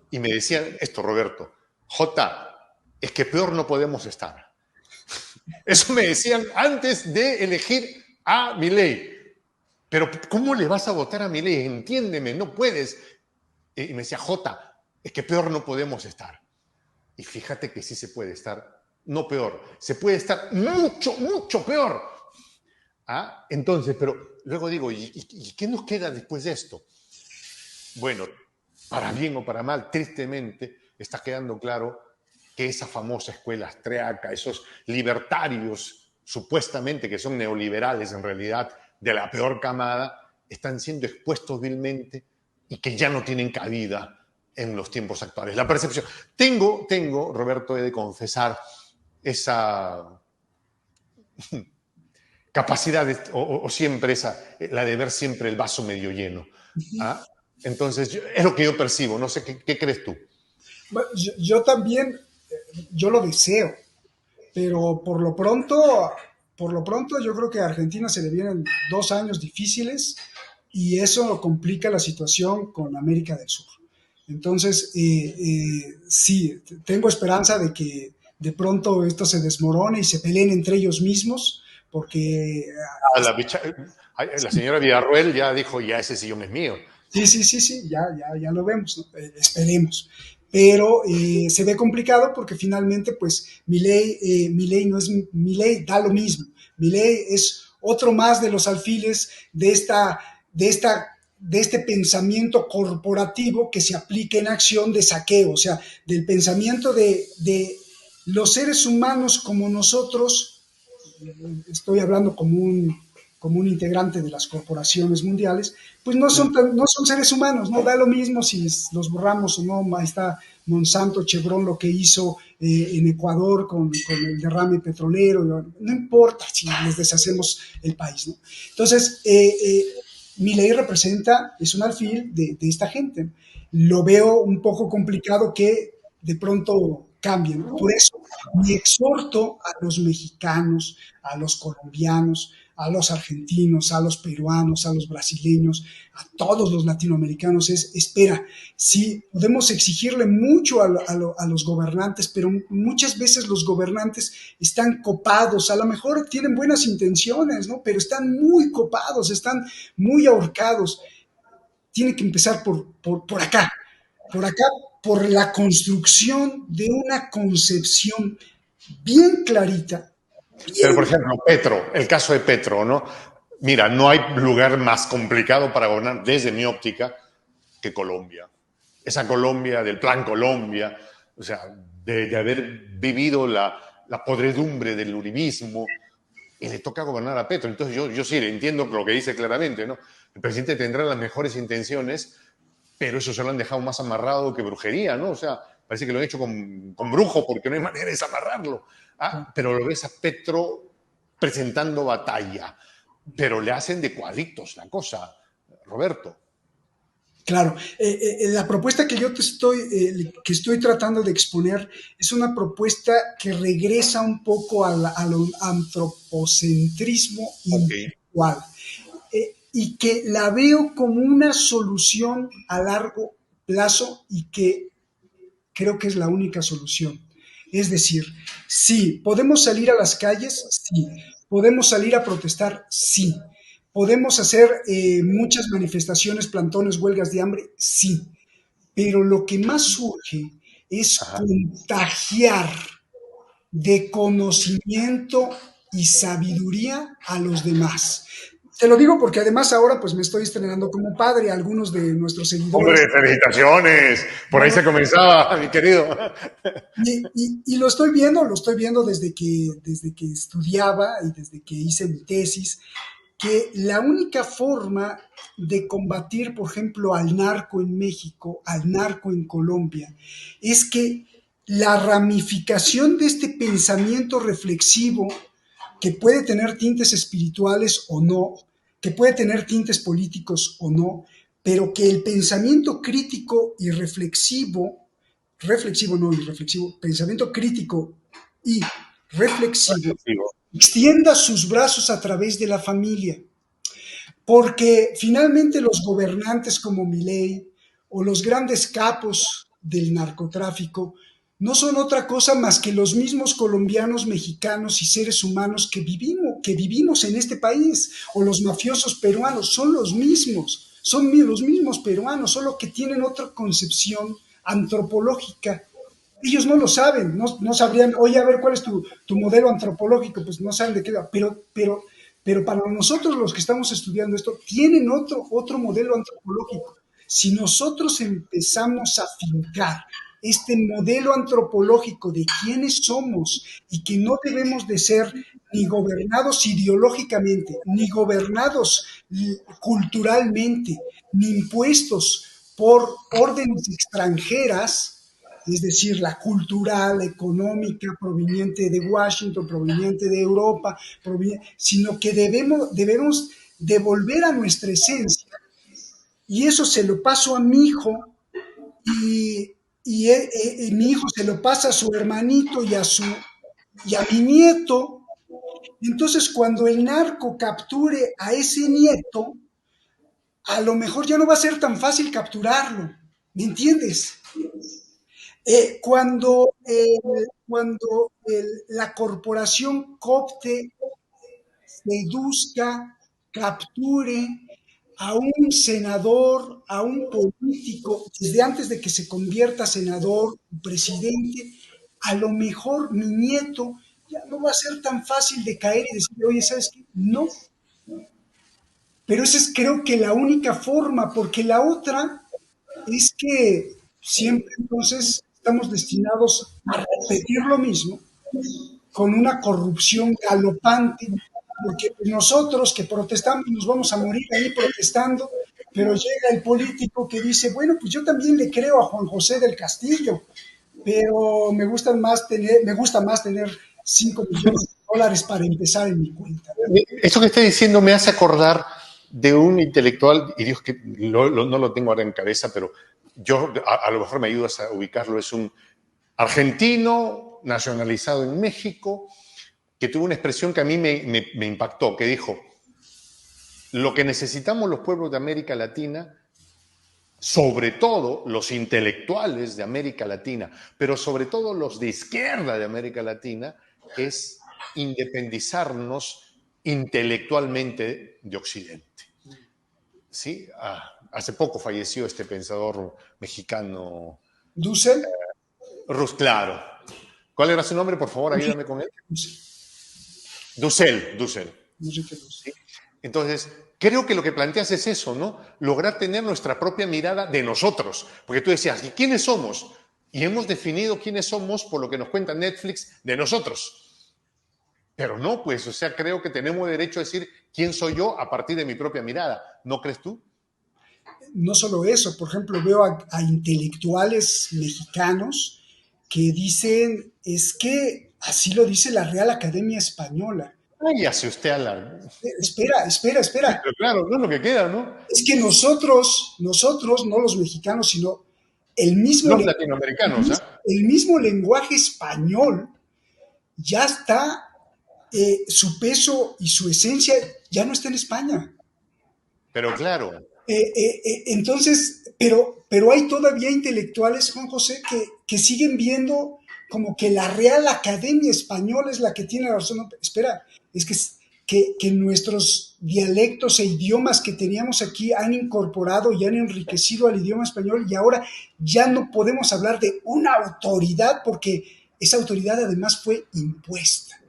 y me decían esto, Roberto, es que peor no podemos estar. Eso me decían antes de elegir a Milei. Pero ¿cómo le vas a votar a Milei? Entiéndeme, no puedes. Y me decía, es que peor no podemos estar. Y fíjate que sí se puede estar, no peor, se puede estar mucho, mucho peor. Entonces, pero luego digo, ¿y qué nos queda después de esto? Bueno, para bien o para mal, tristemente, está quedando claro que esa famosa escuela austriaca, esos libertarios, supuestamente que son neoliberales en realidad, de la peor camada, están siendo expuestos vilmente y que ya no tienen cabida en los tiempos actuales. La percepción. Tengo, Roberto, he de confesar, esa capacidad o siempre la de ver siempre el vaso medio lleno. Entonces, es lo que yo percibo. No sé, ¿qué crees tú? Bueno, yo también, yo lo deseo, pero por lo pronto yo creo que a Argentina se le vienen 2 años difíciles y eso complica la situación con América del Sur. Entonces, sí, tengo esperanza de que de pronto esto se desmorone y se peleen entre ellos mismos, porque La señora Villarroel ya dijo, ya ese sillón es mío. sí, ya lo vemos, ¿no? Esperemos. Pero se ve complicado porque finalmente, pues, Milei no es Milei, da lo mismo. Milei es otro más de los alfiles de este pensamiento corporativo que se aplica en acción de saqueo, o sea, del pensamiento de los seres humanos como nosotros, estoy hablando como un integrante de las corporaciones mundiales, pues no son seres humanos, no da lo mismo si los borramos o no. Ahí está Monsanto, Chevron, lo que hizo en Ecuador con el derrame petrolero, no importa si les deshacemos el país, ¿no? Entonces, Milei es un alfil de esta gente. Lo veo un poco complicado que de pronto cambien. Por eso, mi exhorto a los mexicanos, a los colombianos, a los argentinos, a los peruanos, a los brasileños, a todos los latinoamericanos es, espera, sí, podemos exigirle mucho a los gobernantes, pero muchas veces los gobernantes están copados, a lo mejor tienen buenas intenciones, ¿no? Pero están muy copados, están muy ahorcados. Tiene que empezar por acá, por la construcción de una concepción bien clarita. Pero, por ejemplo, el caso de Petro, ¿no? Mira, no hay lugar más complicado para gobernar desde mi óptica que Colombia. Esa Colombia del Plan Colombia, o sea, de haber vivido la podredumbre del uribismo, y le toca gobernar a Petro. Entonces yo sí le entiendo lo que dice claramente, ¿no? El presidente tendrá las mejores intenciones, pero eso se lo han dejado más amarrado que brujería, ¿no? O sea, parece que lo han hecho con brujo porque no hay manera de desamarrarlo. Pero lo ves a Petro presentando batalla, pero le hacen de cuadritos la cosa, Roberto. Claro, la propuesta que estoy tratando de exponer es una propuesta que regresa un poco al antropocentrismo Okay. individual, y que la veo como una solución a largo plazo y que creo que es la única solución. Es decir, sí, podemos salir a las calles, sí, podemos salir a protestar, sí, podemos hacer muchas manifestaciones, plantones, huelgas de hambre, sí, pero lo que más surge es Ajá. contagiar de conocimiento y sabiduría a los demás. Te lo digo porque además ahora pues me estoy estrenando como padre. Algunos de nuestros seguidores Hombre, felicitaciones. Por ahí no, se comenzaba, mi querido. y lo estoy viendo desde que estudiaba y desde que hice mi tesis, que la única forma de combatir, por ejemplo, al narco en México, al narco en Colombia, es que la ramificación de este pensamiento reflexivo, que puede tener tintes espirituales o no, que puede tener tintes políticos o no, pero que el pensamiento crítico y reflexivo no y reflexivo, pensamiento crítico y reflexivo, extienda sus brazos a través de la familia. Porque finalmente los gobernantes como Milei o los grandes capos del narcotráfico no son otra cosa más que los mismos colombianos, mexicanos y seres humanos que vivimos en este país, o los mafiosos peruanos, son los mismos peruanos, solo que tienen otra concepción antropológica. Ellos no lo saben, no sabrían, oye, a ver, ¿cuál es tu modelo antropológico? Pues no saben de qué va, pero para nosotros los que estamos estudiando esto, tienen otro modelo antropológico. Si nosotros empezamos a fincar este modelo antropológico de quiénes somos y que no debemos de ser ni gobernados ideológicamente, ni gobernados culturalmente, ni impuestos por órdenes extranjeras, es decir, la cultural, la económica, proveniente de Washington, proveniente de Europa, sino que debemos devolver a nuestra esencia. Y eso se lo paso a mi hijo y, y mi hijo se lo pasa a su hermanito y a mi nieto. Entonces, cuando el narco capture a ese nieto, a lo mejor ya no va a ser tan fácil capturarlo. ¿Me entiendes? La corporación copte, seduzca, capture a un senador, a un político, desde antes de que se convierta senador, presidente, a lo mejor mi nieto ya no va a ser tan fácil de caer y decir, oye, ¿sabes qué? No. Pero esa es creo que la única forma, porque la otra es que siempre entonces estamos destinados a repetir lo mismo con una corrupción galopante, porque nosotros que protestamos nos vamos a morir ahí protestando, pero llega el político que dice, bueno, pues yo también le creo a Juan José del Castillo, pero me gusta más tener 5 millones de dólares para empezar en mi cuenta. Eso que está diciendo me hace acordar de un intelectual, y Dios que no lo tengo ahora en cabeza, pero yo a lo mejor me ayudas a ubicarlo, es un argentino nacionalizado en México, que tuvo una expresión que a mí me impactó, que dijo, lo que necesitamos los pueblos de América Latina, sobre todo los intelectuales de América Latina, pero sobre todo los de izquierda de América Latina, es independizarnos intelectualmente de Occidente. ¿Sí? Hace poco falleció este pensador mexicano, Dussel, Claro. ¿Cuál era su nombre? Por favor, ayúdame con él. Dussel. Enrique Dussel. ¿Sí? Entonces, creo que lo que planteas es eso, ¿no? Lograr tener nuestra propia mirada de nosotros. Porque tú decías, ¿y quiénes somos? Y hemos definido quiénes somos por lo que nos cuenta Netflix de nosotros. Pero no, pues, o sea, creo que tenemos derecho a decir quién soy yo a partir de mi propia mirada. ¿No crees tú? No solo eso, por ejemplo, veo a intelectuales mexicanos que dicen, es que así lo dice la Real Academia Española. Ay, hace usted a la... Espera. Sí, pero claro, no es lo que queda, ¿no? Es que nosotros, no los mexicanos, sino el mismo, Los latinoamericanos, ¿ah? el mismo lenguaje español ya está, su peso y su esencia ya no está en España. Pero claro. Entonces, pero hay todavía intelectuales, Juan José, que siguen viendo como que la Real Academia Española es la que tiene la razón. No, espera, es que nuestros dialectos e idiomas que teníamos aquí han incorporado y han enriquecido al idioma español y ahora ya no podemos hablar de una autoridad porque esa autoridad además fue impuesta.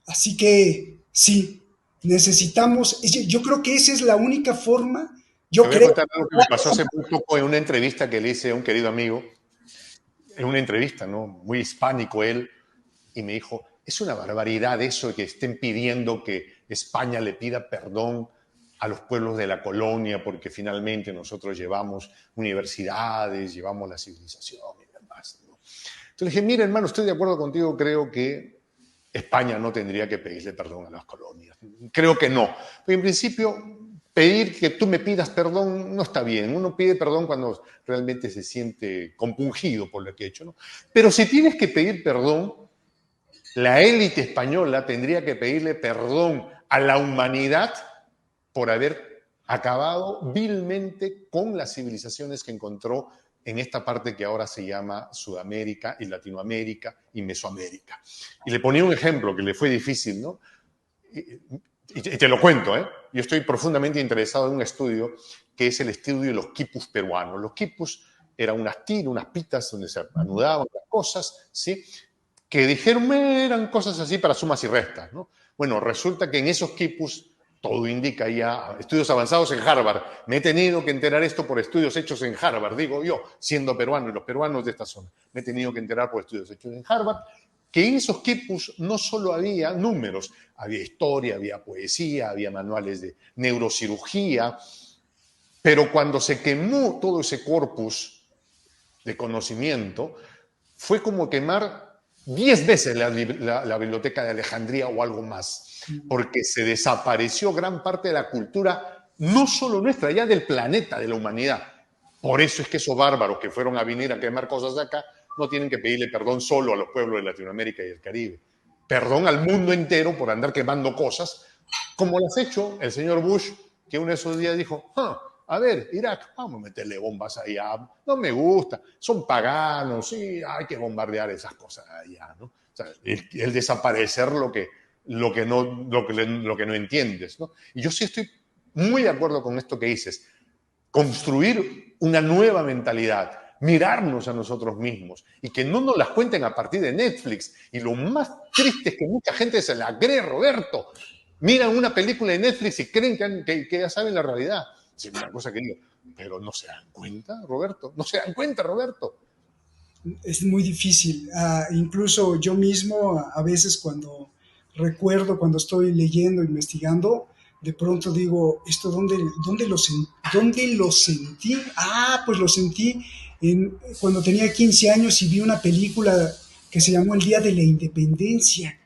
Así que sí, necesitamos, yo creo que esa es la única forma, Te yo voy a creo. contar algo que me pasó hace muy poco en una entrevista que le hice a un querido amigo, en una entrevista, ¿no? Muy hispánico él, y me dijo, es una barbaridad eso de que estén pidiendo que España le pida perdón a los pueblos de la colonia porque finalmente nosotros llevamos universidades, llevamos la civilización y demás, ¿no? Entonces le dije, mira hermano, estoy de acuerdo contigo, creo que España no tendría que pedirle perdón a las colonias. Creo que no. Pero en principio, pedir que tú me pidas perdón no está bien. Uno pide perdón cuando realmente se siente compungido por lo que ha hecho, ¿no? Pero si tienes que pedir perdón, la élite española tendría que pedirle perdón a la humanidad por haber acabado vilmente con las civilizaciones que encontró en esta parte que ahora se llama Sudamérica y Latinoamérica y Mesoamérica. Y le ponía un ejemplo que le fue difícil, ¿no? Y te lo cuento, ¿eh? Yo estoy profundamente interesado en un estudio que es el estudio de los quipus peruanos. Los quipus eran unas tiras, unas pitas donde se anudaban las cosas, ¿sí? Que dijeron eran cosas así para sumas y restas, ¿no? Bueno, resulta que en esos quipus todo indica ya estudios avanzados en Harvard. Me he tenido que enterar esto por estudios hechos en Harvard, digo yo, siendo peruano y los peruanos de esta zona. Me he tenido que enterar por estudios hechos en Harvard que en esos quipus no solo había números, había historia, había poesía, había manuales de neurocirugía, pero cuando se quemó todo ese corpus de conocimiento, fue como quemar 10 veces la biblioteca de Alejandría o algo más, porque se desapareció gran parte de la cultura, no solo nuestra, ya del planeta, de la humanidad. Por eso es que esos bárbaros que fueron a venir a quemar cosas de acá no tienen que pedirle perdón solo a los pueblos de Latinoamérica y el Caribe. Perdón al mundo entero por andar quemando cosas, como lo ha hecho el señor Bush, que uno de esos días dijo, a ver, Irak, vamos a meterle bombas allá, no me gusta, son paganos, sí, hay que bombardear esas cosas allá, ¿no? O sea, el desaparecer lo que no entiendes, ¿no? Y yo sí estoy muy de acuerdo con esto que dices, construir una nueva mentalidad, mirarnos a nosotros mismos y que no nos las cuenten a partir de Netflix. Y lo más triste es que mucha gente se la cree, Roberto. Miran una película de Netflix y creen que ya saben la realidad. Es una cosa que digo, pero no se dan cuenta, Roberto. No se dan cuenta, Roberto. Es muy difícil. Incluso yo mismo, a veces cuando recuerdo, cuando estoy leyendo, investigando, de pronto digo, ¿esto dónde lo sentí? Pues lo sentí cuando tenía 15 años y vi una película que se llamó El Día de la Independencia.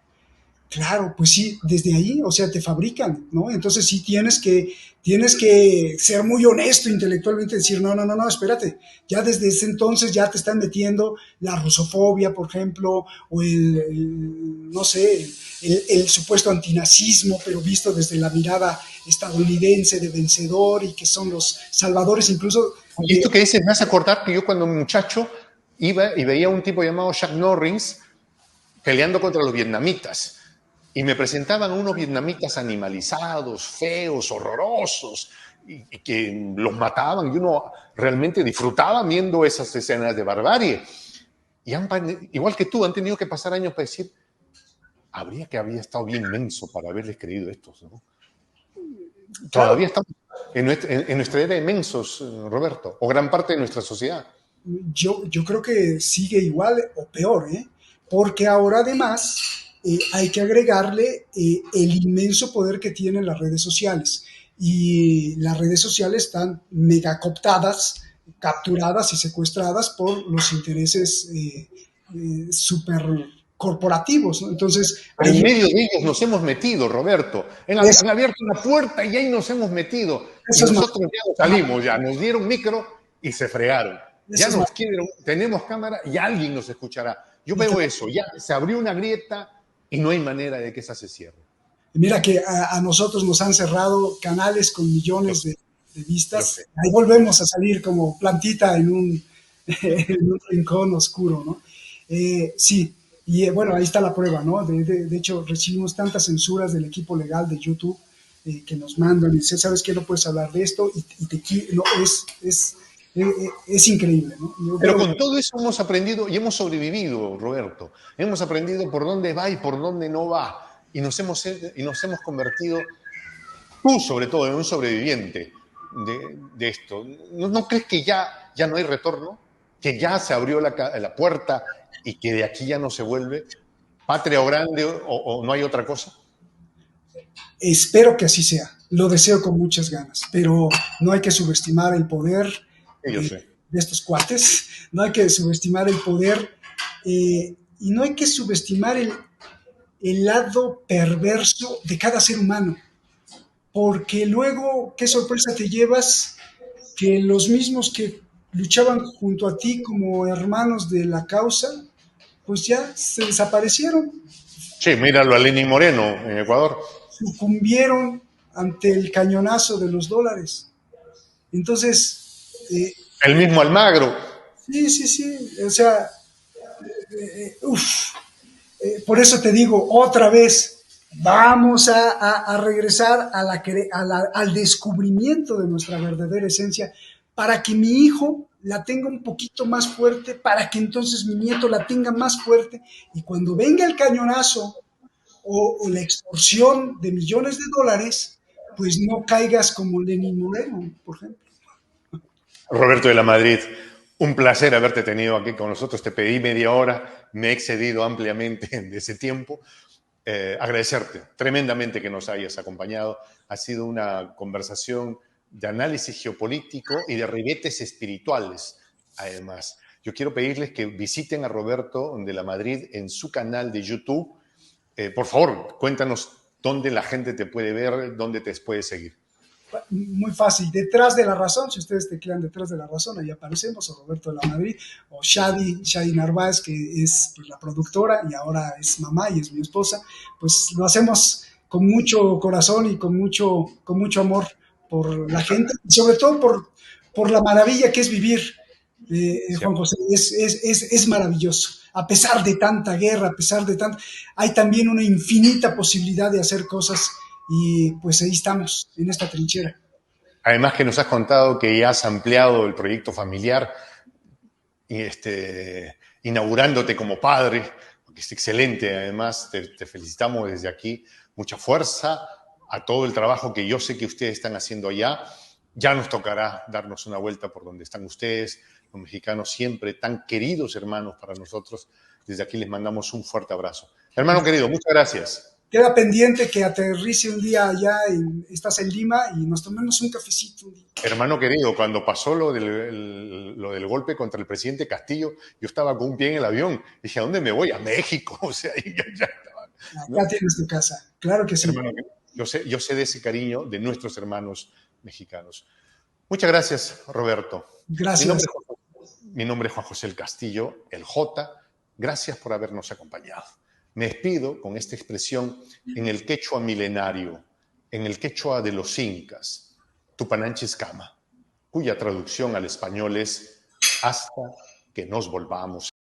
Claro, pues sí, desde ahí, o sea, te fabrican, ¿no? Entonces sí tienes que ser muy honesto intelectualmente, decir, no, no, no, no, espérate, ya desde ese entonces ya te están metiendo la rusofobia, por ejemplo, o no sé, el supuesto antinazismo, pero visto desde la mirada estadounidense de vencedor y que son los salvadores incluso Y de. esto que dices me hace acordar que yo cuando muchacho iba y veía a un tipo llamado Chuck Norris peleando contra los vietnamitas. Y me presentaban unos vietnamitas animalizados, feos, horrorosos, y que los mataban, y uno realmente disfrutaba viendo esas escenas de barbarie. Y igual que tú, han tenido que pasar años para decir, había estado bien menso para haberles creído estos, ¿no? Claro, Todavía estamos en nuestra era de mensos, Roberto, o gran parte de nuestra sociedad. yo creo que sigue igual o peor, ¿eh? Porque ahora además hay que agregarle el inmenso poder que tienen las redes sociales. Y las redes sociales están mega cooptadas, capturadas y secuestradas por los intereses super corporativos, ¿no? Entonces, Pero en ahí medio de ellos nos hemos metido, Roberto. es, Han abierto una puerta y ahí nos hemos metido. Y eso es nosotros ya nos salimos, ya nos dieron micro y se fregaron. Ya eso es nos quieren, tenemos cámara y alguien nos escuchará. Yo y veo eso, ya se abrió una grieta y no hay manera de que esa se cierre. mira que a nosotros nos han cerrado canales con millones de de Yo sé. vistas. Ahí volvemos a salir como plantita en un, en un rincón oscuro, ¿no? Sí, y bueno, ahí está la prueba, ¿no? De hecho, recibimos tantas censuras del equipo legal de YouTube que nos mandan y dicen, ¿sabes qué? No puedes hablar de esto no, es increíble, ¿no? Pero Pero con todo eso hemos aprendido y hemos sobrevivido, Roberto. Hemos aprendido por dónde va y por dónde no va. Y nos hemos convertido, tú sobre todo, en un sobreviviente de esto. ¿No crees que ya no hay retorno? ¿Que ya se abrió la puerta y que de aquí ya no se vuelve? ¿Patria o grande o no hay otra cosa? espero que así sea. Lo deseo con muchas ganas, pero no hay que subestimar el poder Sí, yo sé. de estos cuates, no hay que subestimar el poder y no hay que subestimar el lado perverso de cada ser humano, porque luego, qué sorpresa te llevas que los mismos que luchaban junto a ti como hermanos de la causa, pues ya se desaparecieron, Sí, míralo a Lenín Moreno en Ecuador. sucumbieron ante el cañonazo de los dólares. Entonces, El mismo Almagro. sí, sí, sí, o sea, uf, por eso te digo otra vez, vamos a regresar al descubrimiento de nuestra verdadera esencia para que mi hijo la tenga un poquito más fuerte, para que entonces mi nieto la tenga más fuerte y cuando venga el cañonazo o la extorsión de millones de dólares, pues no caigas como Lenín Moreno, por ejemplo. Roberto de la Madrid, un placer haberte tenido aquí con nosotros. Te pedí media hora, me he excedido ampliamente de ese tiempo. Agradecerte tremendamente que nos hayas acompañado. Ha sido una conversación de análisis geopolítico y de ribetes espirituales, además. Yo quiero pedirles que visiten a Roberto de la Madrid en su canal de YouTube. Por favor, cuéntanos dónde la gente te puede ver, dónde te puede seguir. Muy fácil, detrás de la razón, si ustedes teclean detrás de la razón, ahí aparecemos, o Roberto de la Madrid, o Shadi Narváez, que es pues, la productora y ahora es mamá y es mi esposa, pues lo hacemos con mucho corazón y con mucho amor por la gente, y sobre todo por la maravilla que es vivir, Juan ¿Cierto? José, es maravilloso. A pesar de tanta guerra, a pesar de tanto, hay también una infinita posibilidad de hacer cosas y pues ahí estamos, en esta trinchera. Además que nos has contado que ya has ampliado el proyecto familiar y inaugurándote como padre, que es excelente. Además, te felicitamos desde aquí. Mucha fuerza a todo el trabajo que yo sé que ustedes están haciendo allá. Ya nos tocará darnos una vuelta por donde están ustedes, los mexicanos siempre tan queridos hermanos para nosotros. Desde aquí les mandamos un fuerte abrazo. Hermano querido, muchas gracias. Queda pendiente que aterrice un día allá, estás en Lima y nos tomemos un cafecito un día. Hermano querido, cuando pasó lo del golpe contra el presidente Castillo, yo estaba con un pie en el avión. Dije, ¿a dónde me voy? A México. O sea, ya estaba, ¿no? Acá tienes tu casa, claro que sí. Hermano, yo sé de ese cariño de nuestros hermanos mexicanos. Muchas gracias, Roberto. Mi nombre, Gracias. mi nombre es Juan José el Castillo, el J. Gracias por habernos acompañado. Me despido con esta expresión en el quechua milenario, en el quechua de los incas, Tupananchis Kama, cuya traducción al español es hasta que nos volvamos